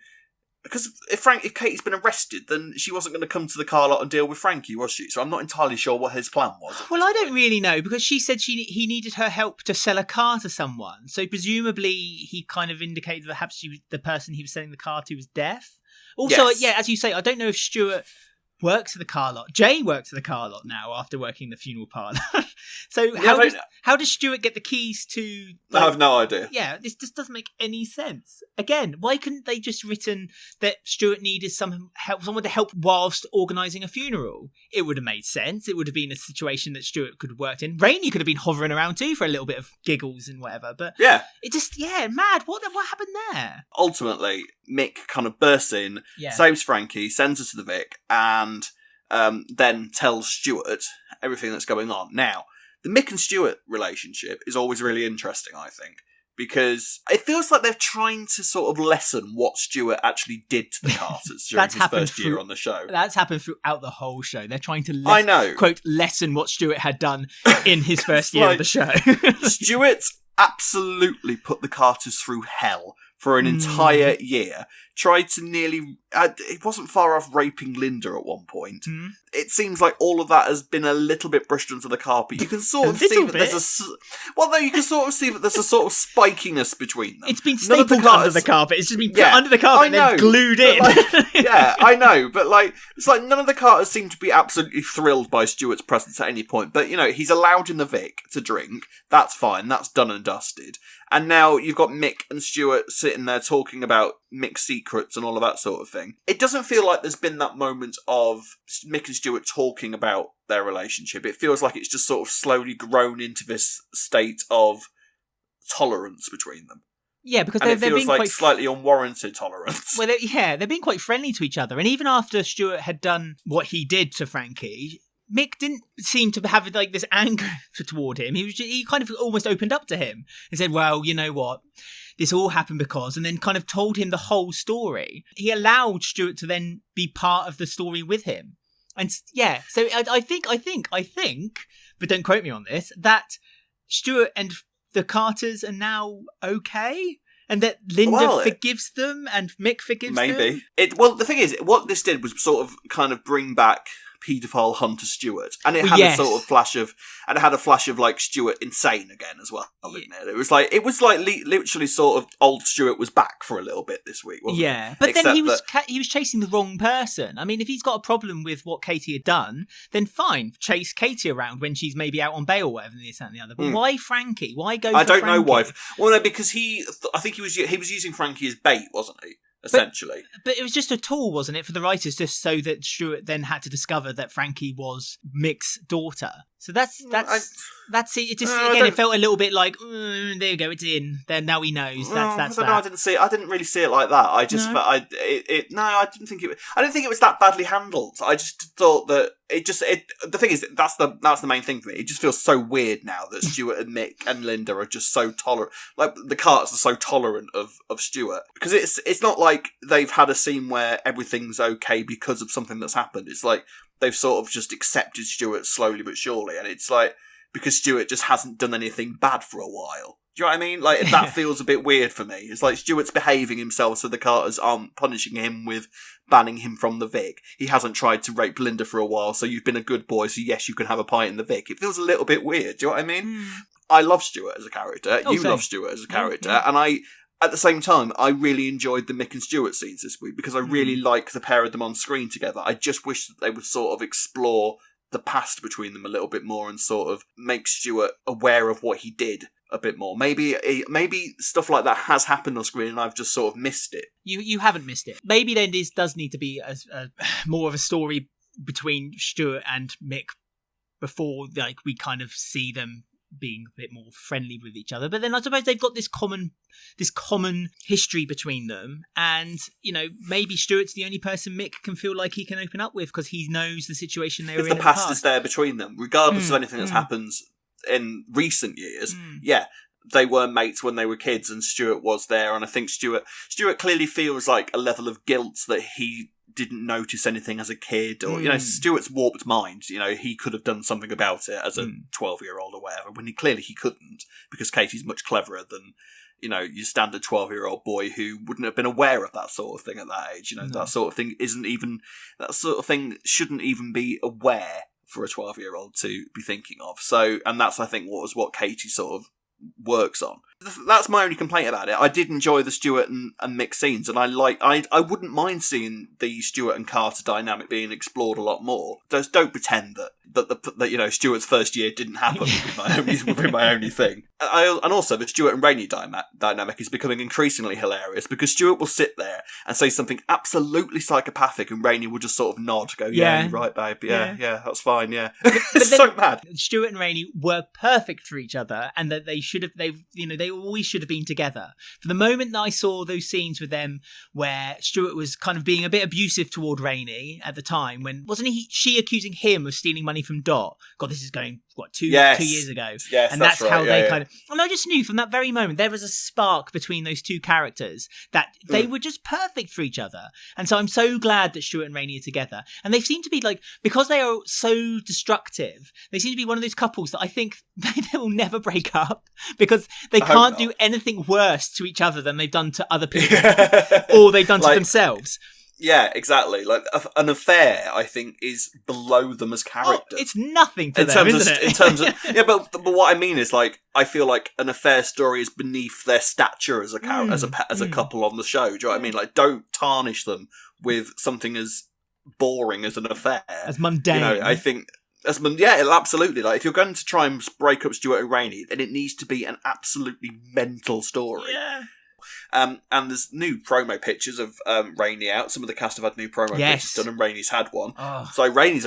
Because if Katie's been arrested, then she wasn't going to come to the car lot and deal with Frankie, was she? So I'm not entirely sure what his plan was. Well, I don't really know, because she said he needed her help to sell a car to someone. So presumably he kind of indicated that perhaps the person he was selling the car to was deaf. Also, yes. As you say, I don't know if Stuart works at the car lot. Jay works at the car lot now after working the funeral parlour. So how does Stuart get the keys to... I have no idea. Yeah, this just doesn't make any sense. Again, why couldn't they just written that Stuart needed someone to help whilst organising a funeral? It would have made sense. It would have been a situation that Stuart could have worked in. Rainie could have been hovering around too for a little bit of giggles and whatever. But it just, mad. What happened there? Ultimately, Mick kind of bursts in, saves Frankie, sends her to the Vic, and then tells Stuart everything that's going on. Now, the Mick and Stuart relationship is always really interesting, I think, because it feels like they're trying to sort of lessen what Stuart actually did to the Carters during his first year on the show. That's happened throughout the whole show. They're trying to, quote, lessen what Stuart had done in his first year of the show. Stuart absolutely put the Carters through hell for an entire year. Tried to nearly... it wasn't far off raping Linda at one point. It seems like all of that has been a little bit brushed under the carpet. You can sort of see that there's you can sort of see that there's a sort of spikiness between them. It's been stapled under the carpet. It's just been put under the carpet and then glued in. I know, but it's like none of the Carters seem to be absolutely thrilled by Stuart's presence at any point. But, he's allowed in the Vic to drink. That's fine. That's done and dusted. And now you've got Mick and Stuart sitting there talking about Mick's secrets and all of that sort of thing. It doesn't feel like there's been that moment of Mick and Stuart talking about their relationship. It feels like it's just sort of slowly grown into this state of tolerance between them. Yeah, because they're being like quite slightly unwarranted tolerance. Well, they're being quite friendly to each other. And even after Stuart had done what he did to Frankie, Mick didn't seem to have this anger toward him. He kind of almost opened up to him and said, well, you know what? This all happened because, and then kind of told him the whole story. He allowed Stuart to then be part of the story with him. And so I think, but don't quote me on this, that Stuart and the Carters are now okay? And that Linda forgives them and Mick forgives them? Maybe. The thing is, what this did was sort of kind of bring back paedophile Hunter Stewart, and it had a sort of flash of, like Stewart insane again as well. It was like literally sort of old Stewart was back for a little bit this week, wasn't it? But then he was chasing the wrong person. I mean, if he's got a problem with what Katie had done, then fine, chase Katie around when she's maybe out on bail or whatever, this, that, and the other. But why Frankie? Why go? I don't know why. Well, no, because I think he was using Frankie as bait, wasn't he? Essentially. But it was just a tool, wasn't it, for the writers, just so that Stuart then had to discover that Frankie was Mick's daughter. So that's it. It just it felt a little bit like there you go, it's in. Then now he knows. I didn't really see it like that. I just I didn't think it was that badly handled. I just thought that the thing is that's the main thing for me. It just feels so weird now that Stuart and Mick and Linda are just so tolerant. Like the Carters are so tolerant of Stuart, because it's not like they've had a scene where everything's okay because of something that's happened. It's like they've sort of just accepted Stuart slowly but surely, and it's like because Stuart just hasn't done anything bad for a while. Do you know what I mean? Like that feels a bit weird for me. It's like Stuart's behaving himself, so the Carters aren't punishing him with banning him from the Vic. He hasn't tried to rape Linda for a while, so you've been a good boy, so yes, you can have a pint in the Vic. It feels a little bit weird. Do you know what I mean? I love Stuart as a character. Love Stuart as a character, and at the same time, I really enjoyed the Mick and Stuart scenes this week because I really like the pair of them on screen together. I just wish that they would sort of explore the past between them a little bit more and sort of make Stuart aware of what he did a bit more. Maybe stuff like that has happened on screen and I've just sort of missed it. You haven't missed it. Maybe then this does need to be more of a story between Stuart and Mick before we kind of see them being a bit more friendly with each other. But then I suppose they've got this common history between them, and maybe Stuart's the only person Mick can feel like he can open up with because he knows the situation they were in. If the past is there between them, regardless of anything that's happened in recent years, they were mates when they were kids, and Stuart was there, and I think Stuart clearly feels like a level of guilt that he didn't notice anything as a kid, or Stuart's warped mind. He could have done something about it as a 12-year-old or whatever, when he couldn't, because Katie's much cleverer than your standard 12-year-old boy who wouldn't have been aware of that sort of thing at that age. That sort of thing shouldn't even be aware for a 12-year-old to be thinking of. So, and that's I think what Katie sort of works on. that's my only complaint about it. I did enjoy the Stuart and Mick scenes, and I wouldn't mind seeing the Stuart and Carter dynamic being explored a lot more. Just don't pretend that Stuart's first year didn't happen. would be my only thing. And also the Stuart and Rainie dynamic is becoming increasingly hilarious because Stuart will sit there and say something absolutely psychopathic, and Rainie will just sort of nod, go, "Yeah, you're right, babe. Yeah, that's fine. Yeah." It's so mad. Stuart and Rainie were perfect for each other, and that they always should have been together. For the moment that I saw those scenes with them where Stuart was kind of being a bit abusive toward Rainie at the time, when wasn't she accusing him of stealing money from Dot? God, this is going two years ago. Yes, and that's right. how they kind of. And I just knew from that very moment there was a spark between those two characters that they were just perfect for each other. And so I'm so glad that Stuart and Rainie are together. And they seem to be because they are so destructive, they seem to be one of those couples that I think they will never break up because they can't do anything worse to each other than they've done to other people or they've done to themselves. Yeah, exactly. Like an affair, I think, is below them as characters. Oh, it's nothing to them, isn't it? In terms of, yeah, but what I mean is, I feel like an affair story is beneath their stature as a couple on the show. Do you know what I mean? Don't tarnish them with something as boring as an affair, as mundane. I think. Absolutely. If you're going to try and break up Stuart and Rainie, then it needs to be an absolutely mental story. Yeah. And there's new promo pictures of Rainie out. Some of the cast have had new promo pictures done, and Rainie's had one. Oh. So Rainie's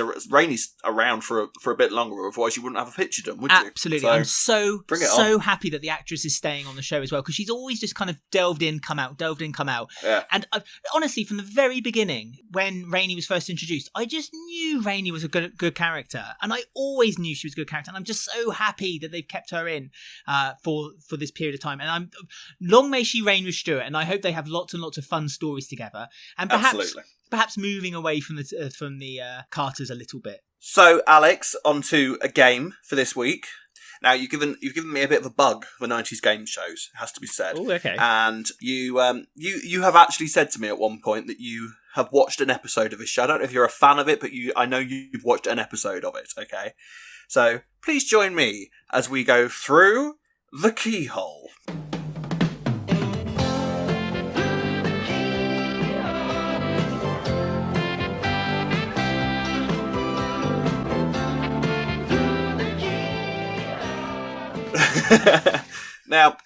around for a bit longer, otherwise you wouldn't have a picture done, would you? Absolutely. I'm so happy that the actress is staying on the show as well, because she's always just kind of delved in, come out. Yeah. And honestly, from the very beginning, when Rainie was first introduced, I just knew Rainie was a good character, and I always knew she was a good character, and I'm just so happy that they've kept her in for this period of time. And long may she reign with Stuart, and I hope they have lots and lots of fun stories together, and perhaps moving away from the Carters a little bit. So, Alex, on to a game for this week. Now, you've given me a bit of a bug for 90s game shows, it has to be said. Oh, okay. And you have actually said to me at one point that you have watched an episode of this show. I don't know if you're a fan of it, but I know you've watched an episode of it. Okay, so please join me as we go through the Keyhole. Now,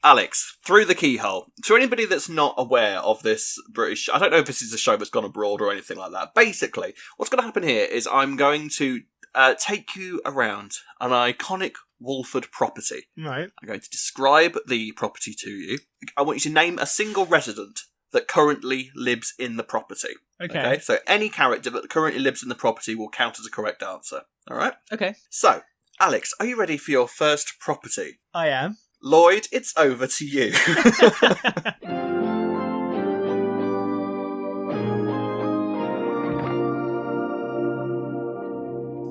Alex, Through the Keyhole. To anybody that's not aware of this British... I don't know if this is a show that's gone abroad or anything like that. Basically, what's going to happen here is I'm going to take you around an iconic Walford property. Right. I'm going to describe the property to you. I want you to name a single resident that currently lives in the property. Okay? So any character that currently lives in the property will count as a correct answer. All right? Okay. So, Alex, are you ready for your first property? I am. Lloyd, it's over to you.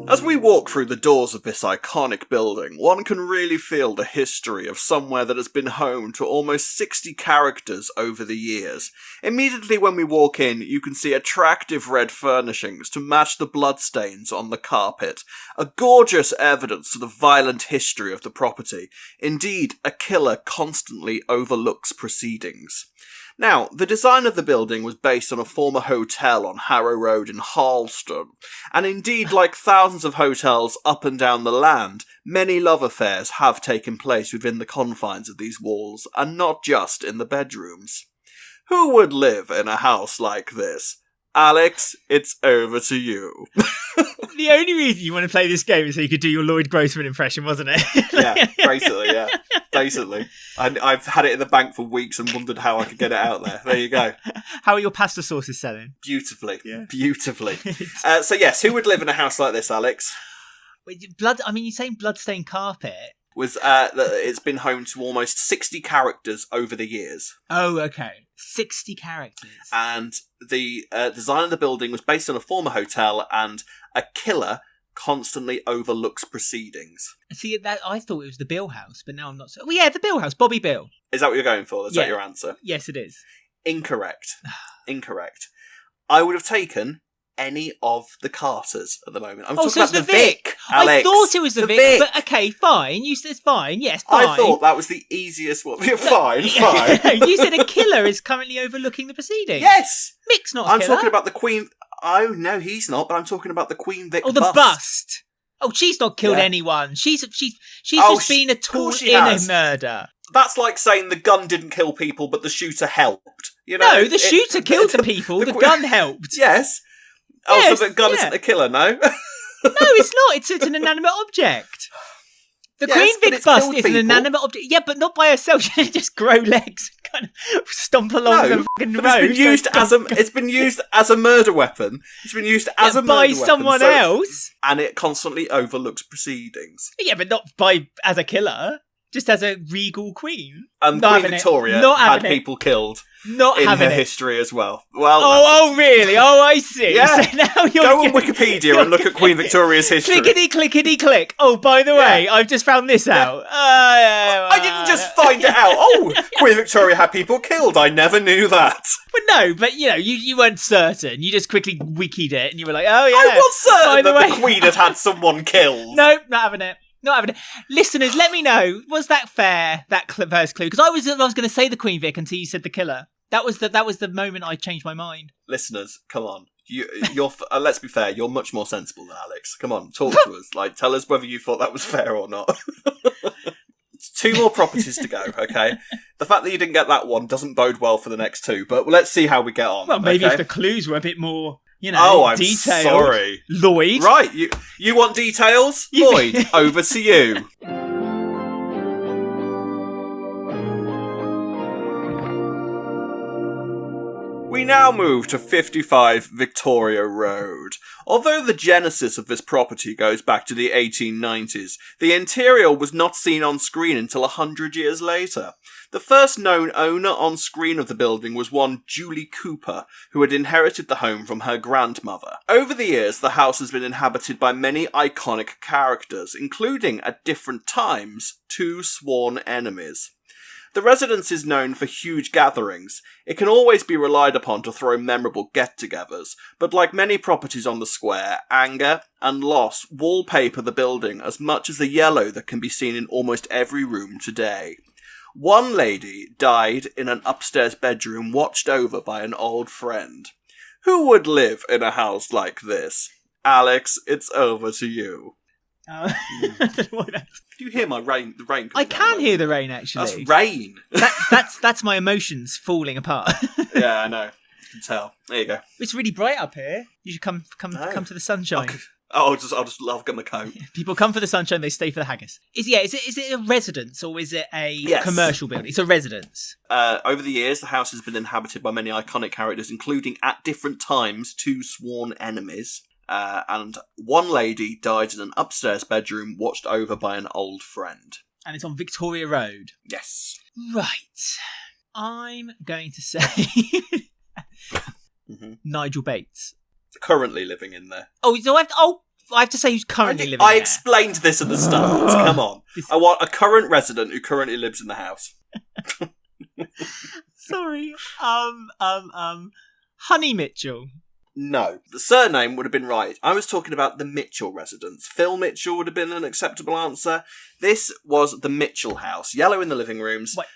As we walk through the doors of this iconic building, one can really feel the history of somewhere that has been home to almost 60 characters over the years. Immediately when we walk in, you can see attractive red furnishings to match the bloodstains on the carpet, a gorgeous evidence to the violent history of the property. Indeed, a killer constantly overlooks proceedings. Now, the design of the building was based on a former hotel on Harrow Road in Harleston, and indeed, like thousands of hotels up and down the land, many love affairs have taken place within the confines of these walls, and not just in the bedrooms. Who would live in a house like this? Alex, it's over to you. The only reason you want to play this game is so you could do your Lloyd Grossman impression, wasn't it? Yeah, basically, yeah. Basically. I've had it in the bank for weeks and wondered how I could get it out there. There you go. How are your pasta sauces selling? Beautifully. Yeah. Beautifully. So yes, who would live in a house like this, Alex? You're saying bloodstained carpet? It's been home to almost 60 characters over the years. Oh, okay. 60 characters. And the design of the building was based on a former hotel, and a killer constantly overlooks proceedings. See, I thought it was the Beale house, but now I'm not so... Well, yeah, the Beale house, Bobby Beale. Is that what you're going for? Is that your answer? Yes, it is. Incorrect. Incorrect. I would have taken any of the Carters at the moment. I'm so talking it's about the Vic, Alex. I thought it was the Vic, but okay, fine. You said fine. Yes, fine. I thought that was the easiest one. Fine. You said a killer is currently overlooking the proceedings. Yes! Mick's not a I'm killer. talking about the Queen... Oh, no, he's not, but I'm talking about the Queen Vic the bust. Oh, she's not killed anyone. She's just been a tool in a murder. That's like saying the gun didn't kill people, but the shooter helped. You know, no, the shooter killed the people. The gun helped. Yes. Oh, so the gun isn't a killer, no? No, it's not. It's an inanimate object. The Queen Vic bust is an inanimate object. Yeah, but not by herself. She didn't just grow legs and kind of stomp along the fucking road. It's been used as a murder weapon. It's been used as a murder weapon. By someone else. And it constantly overlooks proceedings. Yeah, but not as a killer. Just as a regal queen. And Queen Victoria had people killed in her history as well. Well, oh, really? Oh, I see. Yeah. So now go on Wikipedia and look at Queen Victoria's history. Clickety-clickety-click. Oh, by the way, I've just found this out. I didn't just find it out. Oh, Queen Victoria had people killed. I never knew that. But no, you weren't certain. You just quickly wikied it and you were like, oh, yeah. I was certain that the Queen had someone killed. No, not having it. Not having it. Listeners, let me know. Was that fair? That first clue? Because I was going to say the Queen Vic until you said the killer. That was the moment I changed my mind. Listeners, come on. You're. Let's be fair. You're much more sensible than Alex. Come on, talk to us. Tell us whether you thought that was fair or not. It's 2 more properties to go. Okay. The fact that you didn't get that one doesn't bode well for the next 2. But let's see how we get on. Well, maybe if the clues were a bit more. I'm detailed. Sorry. Lloyd. Right, you want details? Lloyd, over to you. We now move to 55 Victoria Road. Although the genesis of this property goes back to the 1890s, the interior was not seen on screen until 100 years later. The first known owner on screen of the building was one Julie Cooper, who had inherited the home from her grandmother. Over the years, the house has been inhabited by many iconic characters, including, at different times, 2 sworn enemies. The residence is known for huge gatherings. It can always be relied upon to throw memorable get-togethers, but like many properties on the square, anger and loss wallpaper the building as much as the yellow that can be seen in almost every room today. One lady died in an upstairs bedroom watched over by an old friend. Who would live in a house like this? Alex, it's over to you. I don't know why that's... Do you hear my rain? The rain. I can hear the rain. Actually, that's rain. That's my emotions falling apart. Yeah, I know. You can tell. There you go. It's really bright up here. You should come to the sunshine. I'll just love get my coat. People come for the sunshine. They stay for the haggis. Is it a residence or is it a commercial building? It's a residence. Over the years, the house has been inhabited by many iconic characters, including at different times 2 sworn enemies. And one lady died in an upstairs bedroom watched over by an old friend. And it's on Victoria Road. Yes. Right. I'm going to say Nigel Bates. Currently living in there. I have to say who's currently living there. I explained this at the start. Come on. I want a current resident who currently lives in the house. Sorry. Honey Mitchell. No, the surname would have been right. I was talking about the Mitchell residence. Phil Mitchell would have been an acceptable answer. This was the Mitchell house. Yellow in the living rooms. Wait.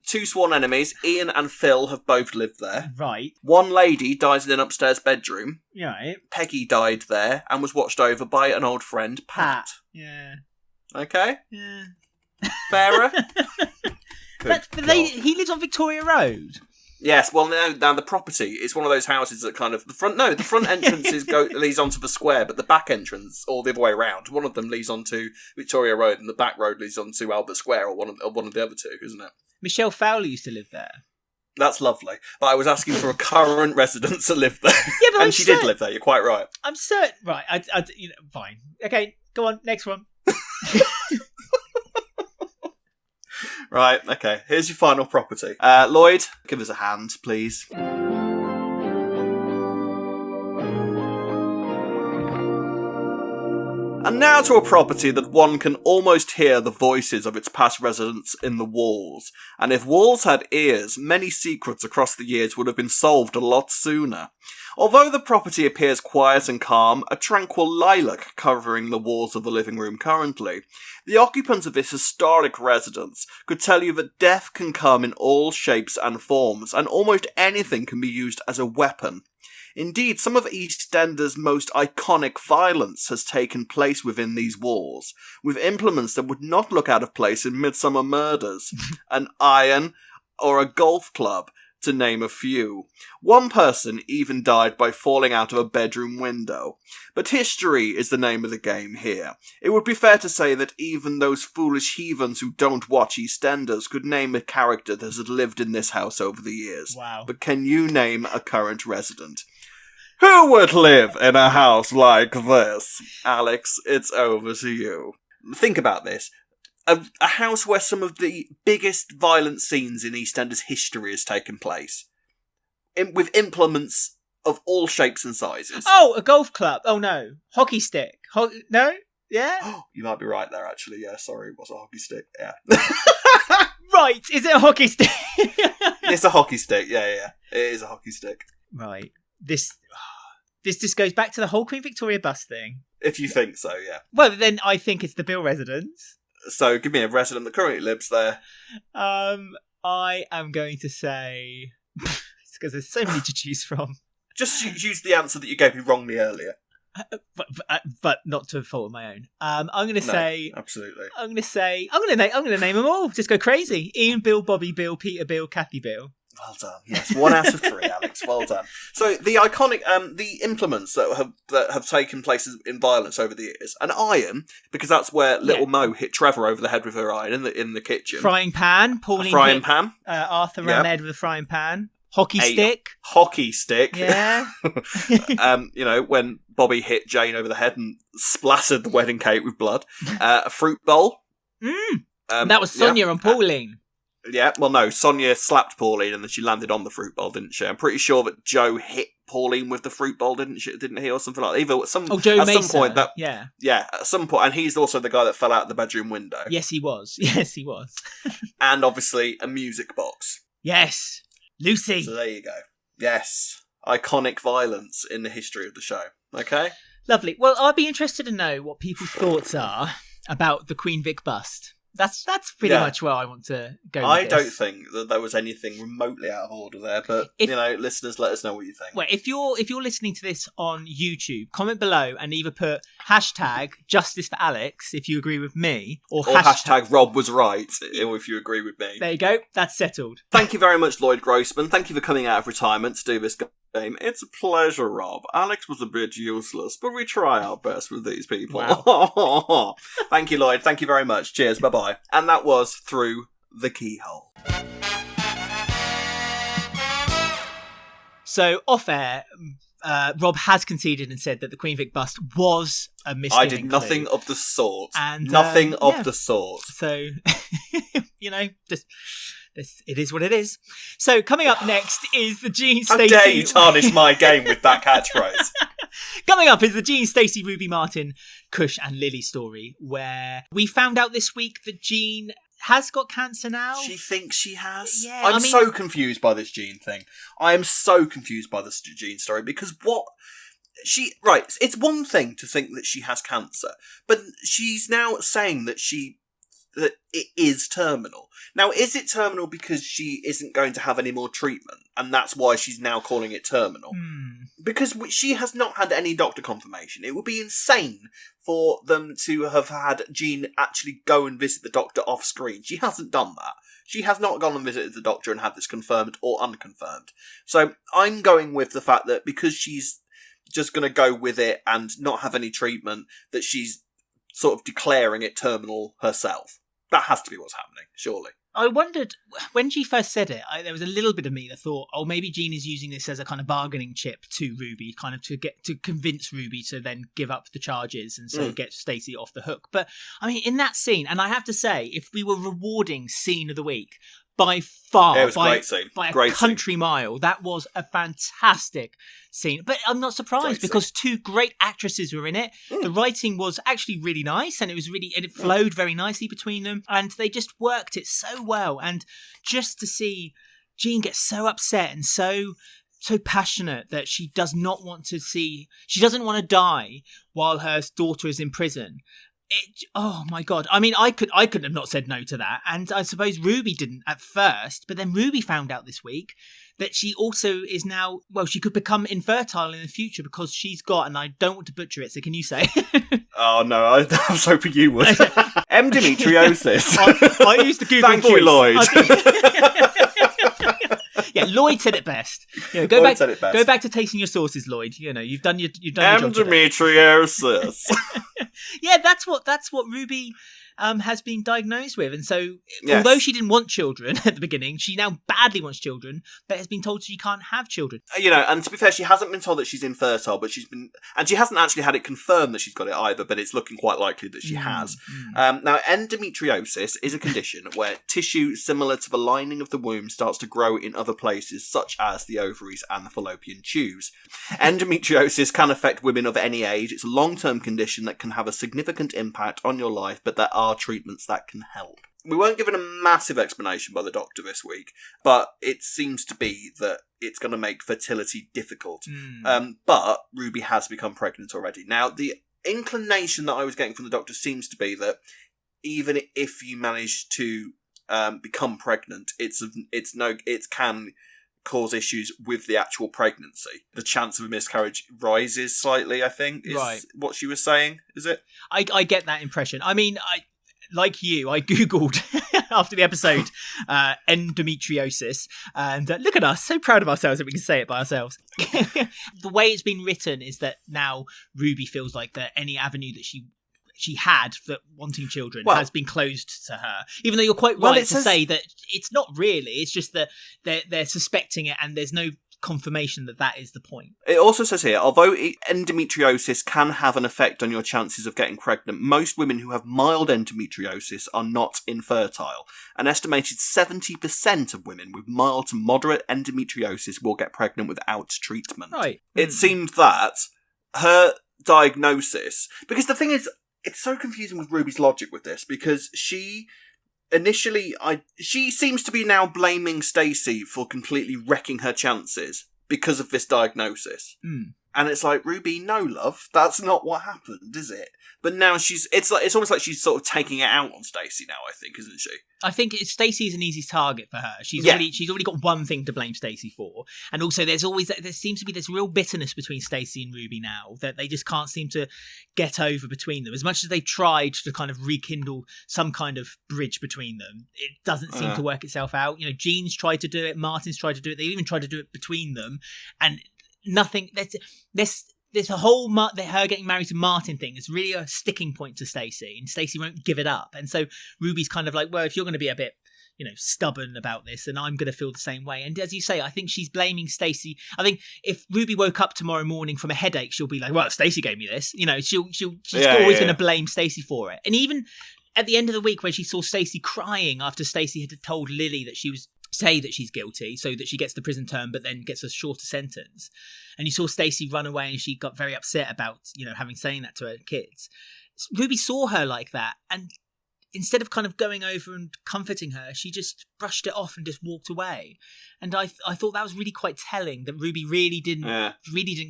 2 sworn enemies. Ian and Phil have both lived there. Right. One lady died in an upstairs bedroom. Right. Peggy died there and was watched over by an old friend, Pat. Yeah. Okay? Yeah. Fairer? He lives on Victoria Road. Yes, well, now the property, it's one of those houses that kind of... The front entrance leads onto the square, but the back entrance, or the other way around, one of them leads onto Victoria Road, and the back road leads onto Albert Square, or one of the other 2, isn't it? Michelle Fowler used to live there. That's lovely. But I was asking for a current resident to live there. Yeah, but and she did live there, you're quite right. I'm certain... Right, fine. Okay, go on, next one. Right, okay. Here's your final property. Lloyd, give us a hand, please. And now to a property that one can almost hear the voices of its past residents in the walls. And if walls had ears, many secrets across the years would have been solved a lot sooner. Although the property appears quiet and calm, a tranquil lilac covering the walls of the living room currently, the occupants of this historic residence could tell you that death can come in all shapes and forms, and almost anything can be used as a weapon. Indeed, some of EastEnders' most iconic violence has taken place within these walls, with implements that would not look out of place in Midsummer Murders, an iron or a golf club, to name a few. One person even died by falling out of a bedroom window. But history is the name of the game here. It would be fair to say that even those foolish heathens who don't watch EastEnders could name a character that has lived in this house over the years. Wow. But can you name a current resident? Who would live in a house like this? Alex, it's over to you. Think about this. A house where some of the biggest violent scenes in EastEnders history has taken place. With implements of all shapes and sizes. Oh, a golf club. Oh, no. Hockey stick. No? Yeah? You might be right there, actually. Yeah, sorry, it was a hockey stick. Yeah. Right. Is it a hockey stick? It's a hockey stick. Yeah. It is a hockey stick. Right. This just goes back to the whole Queen Victoria bus thing. If you think so, yeah. Well, then I think it's the Beale residence. So, give me a resident that currently lives there. I am going to say... it's because there's so many to choose from. Just use the answer that you gave me wrongly earlier. But not to a fault of my own. I'm going to say... Absolutely. I'm going to name them all. Just go crazy. Ian Beale, Bobby Beale, Peter Beale, Kathy Beale. Well done. Yes, 1 out of 3, Alex. Well done. So the iconic, the implements that have taken place in violence over the years. An iron, because that's where little Mo hit Trevor over the head with her iron in the kitchen. Frying pan. Pauline frying pan. Arthur around the head with a frying pan. Hockey stick. Hockey stick. Yeah. When Bobby hit Jane over the head and splattered the wedding cake with blood. A fruit bowl. That was Sonia and Pauline. Sonia slapped Pauline and then she landed on the fruit bowl, didn't she? I'm pretty sure that Joe hit Pauline with the fruit bowl, didn't he, or something like that? Joe Mason. Some point at some point, and he's also the guy that fell out the bedroom window. Yes, he was. And obviously a music box. Yes, Lucy. So there you go. Yes, iconic violence in the history of the show. Okay, lovely. Well, I'd be interested to know what people's thoughts are about the Queen Vic bust. That's pretty much where I want to go with I don't think that there was anything remotely out of order there, but listeners, let us know what you think. Well, if you're listening to this on YouTube, comment below and either put hashtag justice for Alex if you agree with me, or hashtag Rob was right if you agree with me. There you go. That's settled. Thank you very much, Lloyd Grossman. Thank you for coming out of retirement to do this game. It's a pleasure, Rob. Alex was a bit useless, but we try our best with these people. Wow. Thank you, Lloyd. Thank you very much. Cheers. Bye-bye. And that was Through the Keyhole. So, off-air, Rob has conceded and said that the Queen Vic bust was a mistake. I did nothing of the sort. And, nothing of the sort. So, just... it is what it is. So coming up next is the Jean Stacey... How dare you tarnish my game with that catchphrase? Coming up is the Jean, Stacey, Ruby Martin, Kush and Lily story, where we found out this week that Jean has got cancer now. She thinks she has? Yeah, I'm so confused by this Jean thing. I am so confused by this Jean story because it's one thing to think that she has cancer, but she's now saying that it is terminal. Now, is it terminal because she isn't going to have any more treatment, and that's why she's now calling it terminal? Because she has not had any doctor confirmation. It would be insane for them to have had Jean actually go and visit the doctor off screen. She hasn't done that. She has not gone and visited the doctor and had this confirmed or unconfirmed. So I'm going with the fact that because she's just going to go with it and not have any treatment, that she's sort of declaring it terminal herself. That has to be what's happening, surely. I wondered, when she first said it, there was a little bit of me that thought, maybe Jean is using this as a kind of bargaining chip to Ruby, kind of to convince Ruby to then give up the charges and so get Stacey off the hook. But, I mean, in that scene, and I have to say, if we were rewarding scene of the week, by far. It was a great scene. By great a country mile. That was a fantastic scene. But I'm not surprised because two great actresses were in it. The writing was actually really nice, and it flowed very nicely between them, and they just worked it so well. And just to see Jean get so upset and so passionate that she doesn't want to die while her daughter is in prison. Oh my God. I mean, I could have not said no to that. And I suppose Ruby didn't at first, but then Ruby found out this week that she also is now, well, she could become infertile in the future because she's got, and I don't want to butcher it, so can you say? Oh no, I was hoping you would. Endometriosis. I used to Google Thank you, Lloyd. Yeah, Lloyd said it best. Go back to tasting your sauces, Lloyd. You've done your job. Endometriosis. Yeah, that's what Ruby has been diagnosed with, and so although she didn't want children at the beginning, she now badly wants children, but has been told she can't have children. And to be fair, she hasn't been told that she's infertile, but she hasn't actually had it confirmed that she's got it either, but it's looking quite likely that she has. Now, endometriosis is a condition where tissue similar to the lining of the womb starts to grow in other places, such as the ovaries and the fallopian tubes. Endometriosis can affect women of any age. It's a long-term condition that can have a significant impact on your life, but there are treatments that can help. We weren't given a massive explanation by the doctor this week, but it seems to be that it's going to make fertility difficult. But Ruby has become pregnant already. Now, the inclination that I was getting from the doctor seems to be that even if you manage to become pregnant, it can cause issues with the actual pregnancy. The chance of a miscarriage rises slightly, I think, is what she was saying, is it? I get that impression. I mean, like you, I Googled after the episode endometriosis, and look at us, so proud of ourselves that we can say it by ourselves. The way it's been written is that now Ruby feels like that any avenue that she had for wanting children has been closed to her. Even though you're quite right to say that it's not really. It's just that they're suspecting it and there's no confirmation that is the point. It also says here, although endometriosis can have an effect on your chances of getting pregnant, most women who have mild endometriosis are not infertile. An estimated 70% of women with mild to moderate endometriosis will get pregnant without treatment. Right. It seemed that her diagnosis... Because the thing is, it's so confusing with Ruby's logic with this, because she seems to be now blaming Stacey for completely wrecking her chances because of this diagnosis. And it's like, Ruby, no, love, that's not what happened, is it? But now it's almost like she's sort of taking it out on Stacey now, I think, isn't she? I think Stacey's an easy target for her. She's already got one thing to blame Stacey for. And also there seems to be this real bitterness between Stacey and Ruby now that they just can't seem to get over between them. As much as they've tried to kind of rekindle some kind of bridge between them, it doesn't seem to work itself out. Jean's tried to do it, Martin's tried to do it, they even tried to do it between them, and nothing. There's a whole her getting married to Martin thing is really a sticking point to Stacey, and Stacey won't give it up. And so Ruby's kind of like, well, if you're going to be a bit, stubborn about this, then I'm going to feel the same way. And as you say, I think she's blaming Stacey. I think if Ruby woke up tomorrow morning from a headache, she'll be like, well, Stacey gave me this. She's always going to blame Stacey for it. And even at the end of the week when she saw Stacey crying after Stacey had told Lily that say that she's guilty so that she gets the prison term but then gets a shorter sentence, and you saw Stacey run away and she got very upset about having saying that to her kids. Ruby saw her like that, and instead of kind of going over and comforting her, she just brushed it off and just walked away. And I thought that was really quite telling, that Ruby really didn't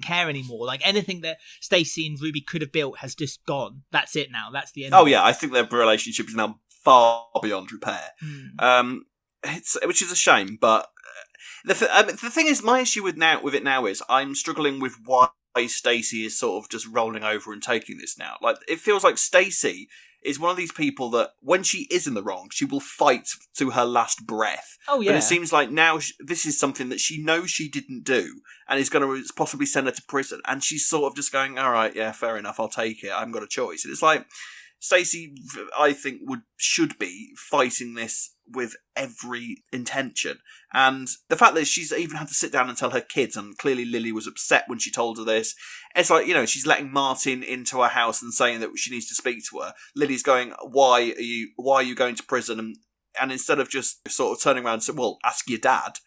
care anymore. Like anything that Stacey and Ruby could have built has just gone. That's it now. That's the end. Oh yeah, I think their relationship is now far beyond repair. Which is a shame, but the thing is, my issue with it now is I'm struggling with why Stacey is sort of just rolling over and taking this now. Like, it feels like Stacey is one of these people that when she is in the wrong, she will fight to her last breath. Oh yeah. But it seems like now this is something that she knows she didn't do and is going to possibly send her to prison, and she's sort of just going, all right, yeah, fair enough, I'll take it. I haven't got a choice. And it's like, Stacey, I think, should be fighting this with every intention. And the fact that she's even had to sit down and tell her kids, and clearly Lily was upset when she told her this. It's like, she's letting Martin into her house and saying that she needs to speak to her. Lily's going, why are you going to prison? And and instead of just sort of turning around and saying, well, ask your dad,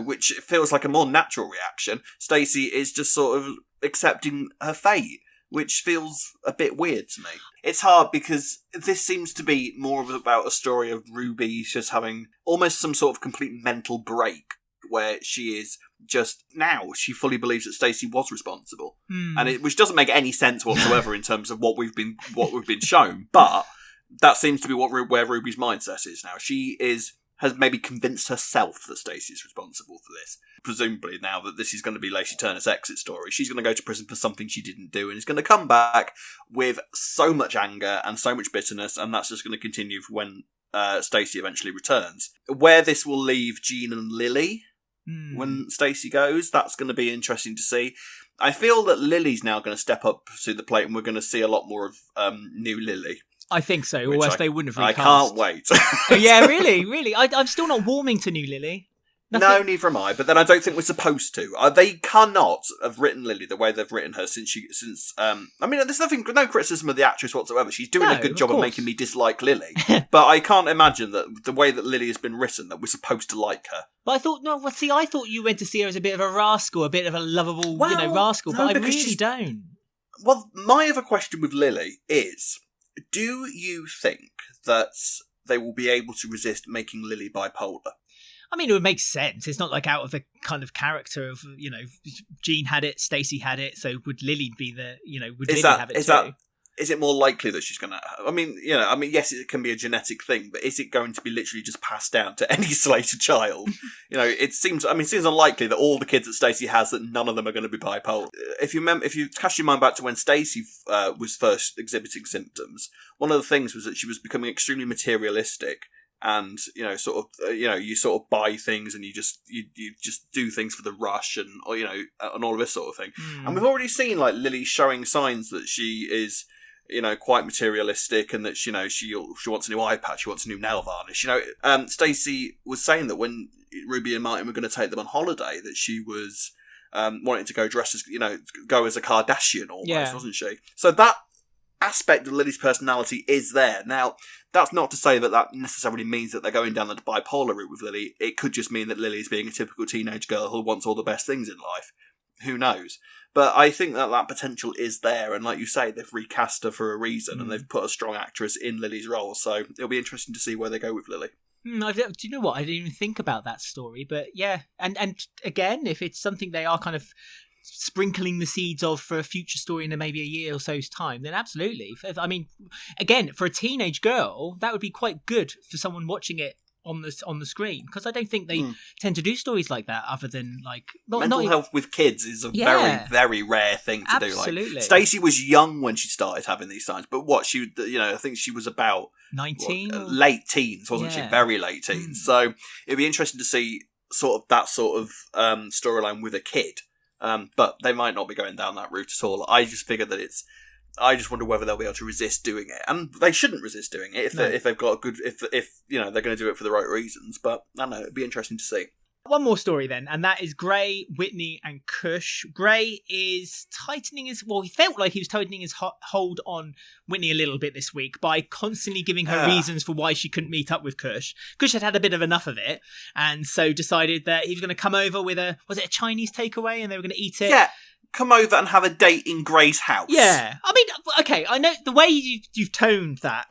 which feels like a more natural reaction, Stacey is just sort of accepting her fate, which feels a bit weird to me. It's hard because this seems to be more about a story of Ruby just having almost some sort of complete mental break, where she is just now she fully believes that Stacey was responsible, which doesn't make any sense whatsoever in terms of what we've been shown. But that seems to be where Ruby's mindset is now. She has maybe convinced herself that Stacey is responsible for this. Presumably, now that this is going to be Lacey Turner's exit story, she's going to go to prison for something she didn't do, and is going to come back with so much anger and so much bitterness, and that's just going to continue for when Stacey eventually returns. Where this will leave Jean and Lily when Stacey goes, that's going to be interesting to see. I feel that Lily's now going to step up to the plate, and we're going to see a lot more of new Lily. I think so, or else they wouldn't have recast. I can't wait. Oh, yeah, really. I'm still not warming to new Lily. Nothing. No, neither am I. But then I don't think we're supposed to. They cannot have written Lily the way they've written her since. I mean, there's no criticism of the actress whatsoever. She's doing a good job of making me dislike Lily. But I can't imagine that the way that Lily has been written, that we're supposed to like her. But I thought you went to see her as a bit of a rascal, a bit of a lovable, rascal. No, but I really don't. Well, my other question with Lily is, do you think that they will be able to resist making Lily bipolar? I mean, it would make sense. It's not like out of the kind of character of, Jean had it, Stacey had it, so would Lily be would Lily have it too? Is it more likely that she's going to... I mean, yes, it can be a genetic thing, but is it going to be literally just passed down to any Slater child? It seems unlikely that all the kids that Stacey has, that none of them are going to be bipolar. If you cast your mind back to when Stacey was first exhibiting symptoms, one of the things was that she was becoming extremely materialistic. And you sort of buy things, and you just do things for the rush, and all of this sort of thing. And we've already seen like Lily showing signs that she is, quite materialistic, and that she wants a new eye patch, she wants a new nail varnish. Stacey was saying that when Ruby and Martin were going to take them on holiday, that she was wanting to go dress as go as a Kardashian almost, wasn't she? So that aspect of Lily's personality is there. Now, that's not to say that necessarily means that they're going down the bipolar route with Lily. It could just mean that Lily's being a typical teenage girl who wants all the best things in life. Who knows? But I think that potential is there, and like you say, they've recast her for a reason, and they've put a strong actress in Lily's role, so it'll be interesting to see where they go with Lily. Do you know what? I didn't even think about that story, but yeah. And again, if it's something they are kind of sprinkling the seeds of for a future story in maybe a year or so's time, then absolutely. I mean, again, for a teenage girl, that would be quite good for someone watching it on the screen, because I don't think they tend to do stories like that, other than like mental health with kids is a very, very rare thing to do. Like Stacey was young when she started having these signs, but I think she was about 19, late teens, wasn't she? Very late teens. So it'd be interesting to see that sort of storyline with a kid. But they might not be going down that route at all. I just figure that I just wonder whether they'll be able to resist doing it, and they shouldn't resist doing it if they've got a good, if they're going to do it for the right reasons. But I don't know, it'd be interesting to see. One more story then, and that is Gray, Whitney, and Kush. Gray is tightening he felt like he was tightening his hold on Whitney a little bit this week by constantly giving her reasons for why she couldn't meet up with Kush. Kush had a bit of enough of it, and so decided that he was going to come over with a Chinese takeaway, and they were going to eat it. Yeah. Come over and have a date in Gray's house. Yeah. I mean, okay, I know the way you've toned that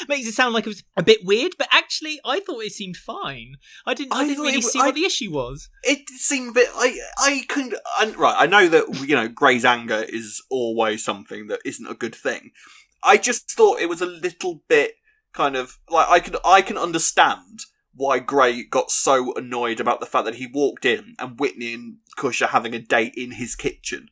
makes it sound like it was a bit weird, but actually I thought it seemed fine. I didn't really see what the issue was. It seemed a bit... I know that, Gray's anger is always something that isn't a good thing. I just thought it was a little bit kind of... Like, I can understand why Gray got so annoyed about the fact that he walked in and Whitney and Kush are having a date in his kitchen.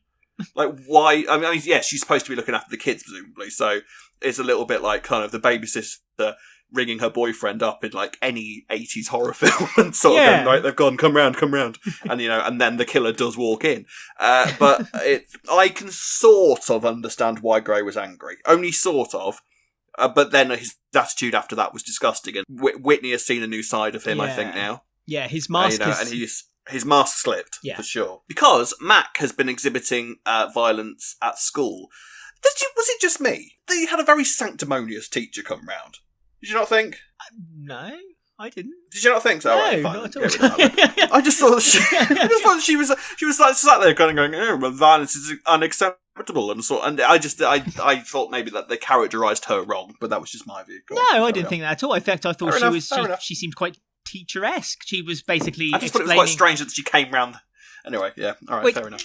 Like, why? I mean, yes, she's supposed to be looking after the kids, presumably, so it's a little bit like kind of the babysitter ringing her boyfriend up in like any 80s horror film and sort of going, right, they've gone, come round, and and then the killer does walk in. But I can sort of understand why Gray was angry, only sort of. But then his attitude after that was disgusting, and Whitney has seen a new side of him, I think, now. Yeah, his mask and his mask slipped, for sure. Because Mac has been exhibiting violence at school. Was it just me? They had a very sanctimonious teacher come round. Did you not think? No. I didn't. Did you not think so? No, Right, not fine. at all. I just thought she was like sat there kind of going, oh, well, violence is unacceptable, and I thought maybe that they characterised her wrong, but that was just my view. No, I didn't think that at all. In fact, I thought she seemed quite teacher-esque. She was basically. I just thought it was quite strange that she came round. Anyway, yeah, all right, fair enough.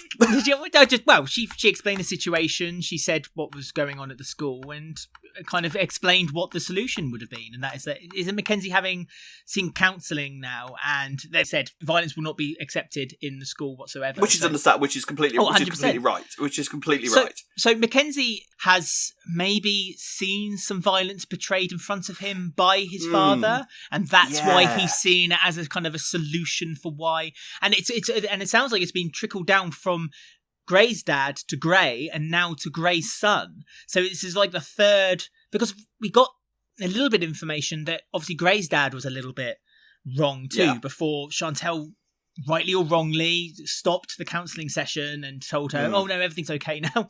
She explained the situation. She said what was going on at the school and kind of explained what the solution would have been, and that isn't Mackenzie having seen counselling now, and they said violence will not be accepted in the school whatsoever. Which is completely right. So Mackenzie has maybe seen some violence portrayed in front of him by his father, and that's why he's seen it as a kind of a solution for why. And it sounds like it's been trickled down from Gray's dad to Gray and now to Gray's son. So this is like the third, because we got a little bit of information that obviously Gray's dad was a little bit wrong too before Chantel, rightly or wrongly, stopped the counselling session and told her, oh no, everything's okay now.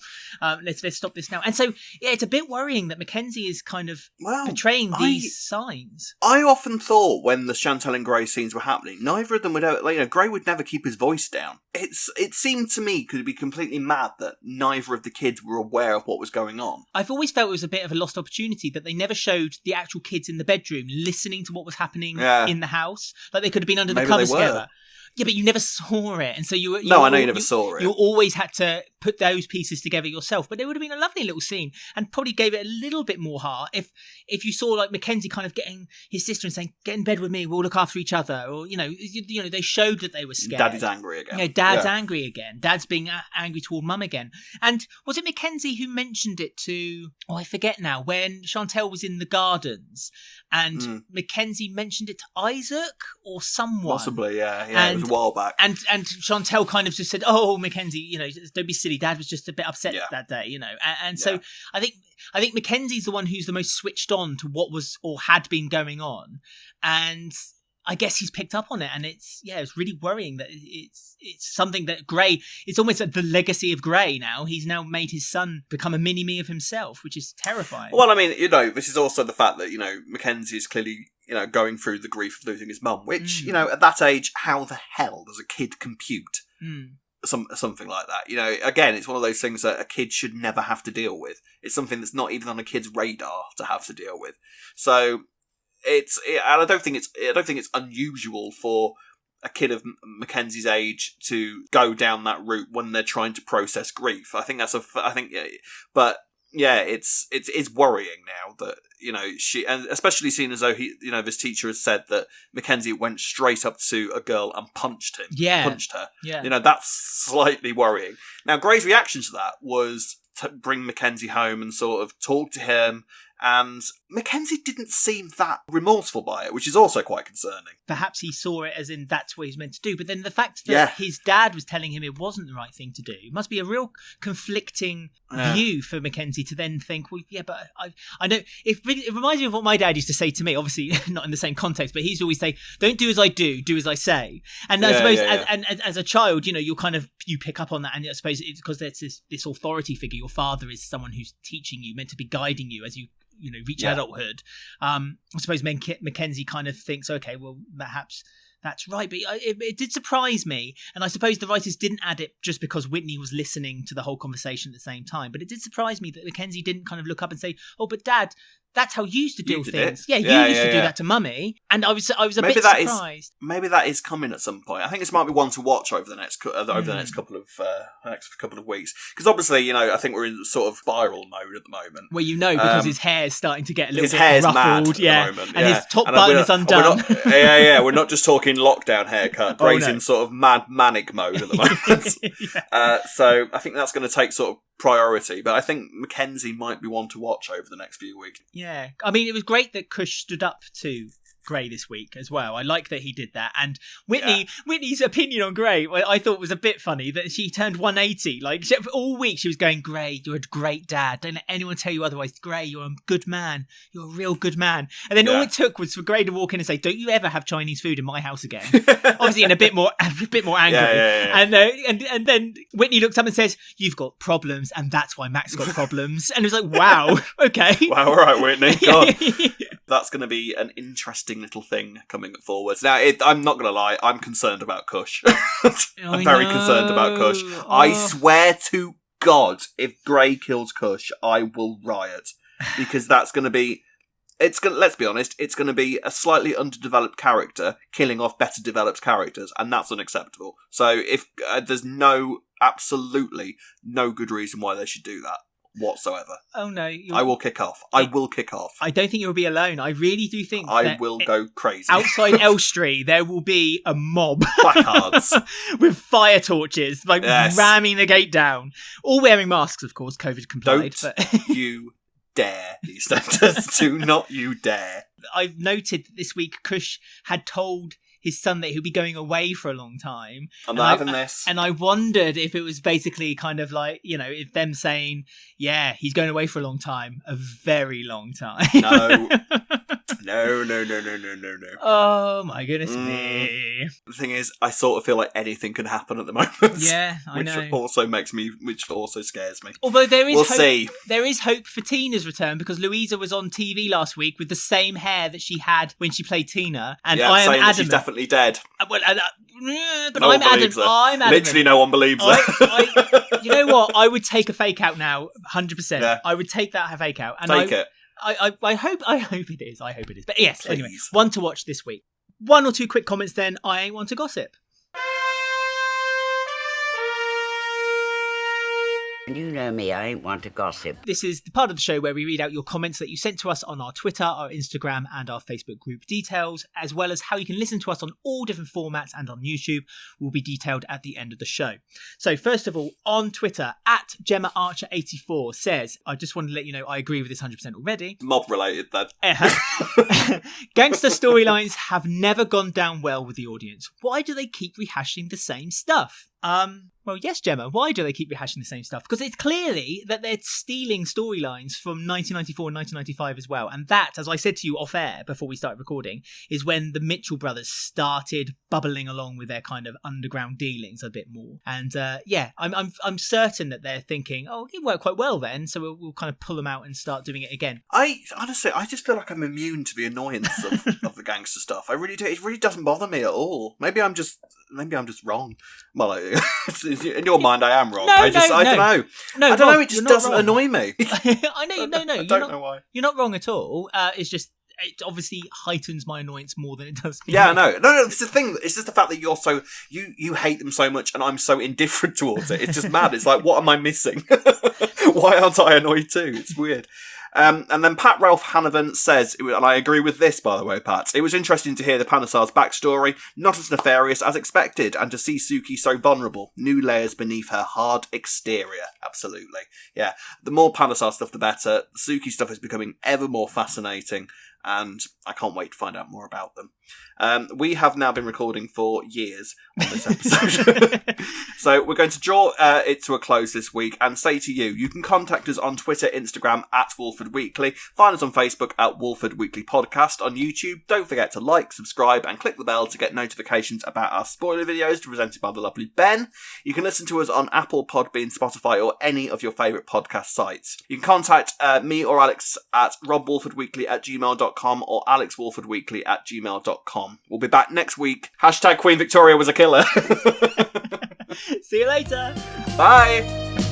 Let's stop this now. And so, yeah, it's a bit worrying that Mackenzie is kind of portraying these signs. I often thought when the Chantel and Gray scenes were happening, neither of them would ever, Gray would never keep his voice down. It seemed to me could be completely mad that neither of the kids were aware of what was going on. I've always felt it was a bit of a lost opportunity that they never showed the actual kids in the bedroom listening to what was happening in the house. Like they could have been under the covers together. Yeah, but you never saw it, and so you I know you never saw it. You always had to put those pieces together yourself. But it would have been a lovely little scene, and probably gave it a little bit more heart if you saw like Mackenzie kind of getting his sister and saying, "Get in bed with me, we'll look after each other," or they showed that they were scared. Daddy's angry again. Dad's angry again. Dad's being angry toward Mum again. And was it Mackenzie who mentioned it to? Oh, I forget now. When Chantel was in the gardens, and Mackenzie mentioned it to Isaac or someone. Possibly, yeah. It was a while back. And Chantel kind of just said, "Oh, Mackenzie, don't be silly. Dad was just a bit upset that day, And so I think Mackenzie's the one who's the most switched on to what was or had been going on, and I guess he's picked up on it, and it's really worrying that it's something that Gray. It's almost like the legacy of Gray now. He's now made his son become a mini me of himself, which is terrifying. Well, I mean, this is also the fact that Mackenzie is clearly going through the grief of losing his mum, which at that age, how the hell does a kid compute something like that? Again, it's one of those things that a kid should never have to deal with. It's something that's not even on a kid's radar to have to deal with. So. And I don't think it's unusual for a kid of Mackenzie's age to go down that route when they're trying to process grief. I think but yeah, it's worrying now that she, and especially seeing as though this teacher has said that Mackenzie went straight up to a girl and punched her. Yeah, that's slightly worrying. Now, Gray's reaction to that was to bring Mackenzie home and sort of talk to him. And Mackenzie didn't seem that remorseful by it, which is also quite concerning. Perhaps he saw it as in that's what he's meant to do. But then the fact that his dad was telling him it wasn't the right thing to do must be a real conflicting view for Mackenzie to then think, well, yeah, but I know. It reminds me of what my dad used to say to me, obviously not in the same context, but he used to always say, don't do as I do as I say. And I suppose as a child, you pick up on that. And I suppose it's because there's this authority figure. Your father is someone who's teaching you, meant to be guiding you as you reach adulthood. I suppose Mackenzie kind of thinks, okay, well, perhaps that's right. But it did surprise me. And I suppose the writers didn't add it just because Whitney was listening to the whole conversation at the same time. But it did surprise me that Mackenzie didn't kind of look up and say, oh, but Dad, that's how you used to do things. You used to do that to Mummy. And I was a bit surprised. Maybe that is coming at some point. I think this might be one to watch over the next couple of weeks. Because obviously, I think we're in sort of spiral mode at the moment. Well, because his hair's starting to get a little bit hair's ruffled. Mad at the moment. And his top button is undone. We're not just talking lockdown haircut. Gray's in sort of manic mode at the moment. So I think that's going to take sort of priority, but I think Mackenzie might be one to watch over the next few weeks. Yeah, I mean, it was great that Kush stood up to Gray this week as well. I like that he did that. And Whitney's opinion on Gray, I thought was a bit funny, that she turned 180. Like, all week she was going, Gray, you're a great dad. Don't let anyone tell you otherwise. Gray, you're a good man. You're a real good man. And then all it took was for Gray to walk in and say, don't you ever have Chinese food in my house again. Obviously in a bit more angry. And then Whitney looks up and says, you've got problems, and that's why Mac's got problems. And it was like, wow, okay. Wow, all right, Whitney. God. that's going to be an interesting little thing coming forward. Now, I'm not going to lie, I'm concerned about Kush. I'm very concerned about Kush. Oh. I swear to God, if Gray kills Kush, I will riot. Because that's going to be... let's be honest, it's going to be a slightly underdeveloped character killing off better developed characters, and that's unacceptable. So if there's absolutely no good reason why they should do that whatsoever. Oh no. I will kick off. I will kick off. I don't think you'll be alone. I really do think I will go crazy. Outside Elstree, there will be a mob. Placards. With fire torches, ramming the gate down. All wearing masks, of course, COVID complied. Don't you dare, EastEnders. Do not you dare. I've noted that this week Kush had told his son that he'll be going away for a long time. I'm not having this. And I wondered if it was basically kind of like, if them saying, yeah, he's going away for a long time. A very long time. No. No. Oh, my goodness me. The thing is, I sort of feel like anything can happen at the moment. Yeah, I know. Which also scares me. Although we'll see. There is hope for Tina's return, because Louisa was on TV last week with the same hair that she had when she played Tina. And I am adamant. She's definitely dead. But no I'm adamant. Literally no one believes her. You know what? I would take a fake out now, 100%. Yeah. I would take that fake out. And Take it. I hope it is. I hope it is. But yes, Please. Anyway, one to watch this week. One or two quick comments then. I ain't one to gossip. You know me, I ain't one to gossip. This is the part of the show where we read out your comments that you sent to us on our Twitter, our Instagram, and our Facebook group details, as well as how you can listen to us on all different formats and on YouTube will be detailed at the end of the show. So first of all, on Twitter, at GemmaArcher84 says, I just wanted to let you know I agree with this 100% already. Mob related then. Gangster storylines have never gone down well with the audience. Why do they keep rehashing the same stuff? Well, yes, Gemma. Why do they keep rehashing the same stuff? Because it's clearly that they're stealing storylines from 1994 and 1995 as well. And that, as I said to you off air before we started recording, is when the Mitchell brothers started bubbling along with their kind of underground dealings a bit more. And I'm certain that they're thinking, oh, it worked quite well then, so we'll kind of pull them out and start doing it again. I just feel like I'm immune to the annoyance of the gangster stuff. I really do. It really doesn't bother me at all. Maybe I'm just wrong. Well, in your mind, I am wrong. I don't know. No, I don't know. It just doesn't annoy me. I know. No. I don't know why. You're not wrong at all. It's just it obviously heightens my annoyance more than it does. Yeah, no. It's the thing. It's just the fact that you're so you hate them so much, and I'm so indifferent towards it. It's just mad. It's like, what am I missing? Why aren't I annoyed too? It's weird. And then Pat Ralph Hanavan says, and I agree with this, by the way, Pat, it was interesting to hear the Panesar's backstory, not as nefarious as expected, and to see Suki so vulnerable, new layers beneath her hard exterior. Absolutely. Yeah, the more Panesar stuff, the better. The Suki stuff is becoming ever more fascinating, and I can't wait to find out more about them. We have now been recording for years on this episode. So we're going to draw it to a close this week and say to you, you can contact us on Twitter, Instagram at Walford Weekly. Find us on Facebook at Walford Weekly Podcast. On YouTube, don't forget to like, subscribe and click the bell to get notifications about our spoiler videos presented by the lovely Ben. You can listen to us on Apple, Podbean, Spotify or any of your favourite podcast sites. You can contact me or Alex at robwalfordweekly@gmail.com or alexwalfordweekly@gmail.com. We'll be back next week. # Queen Victoria was a killer. See you later. Bye.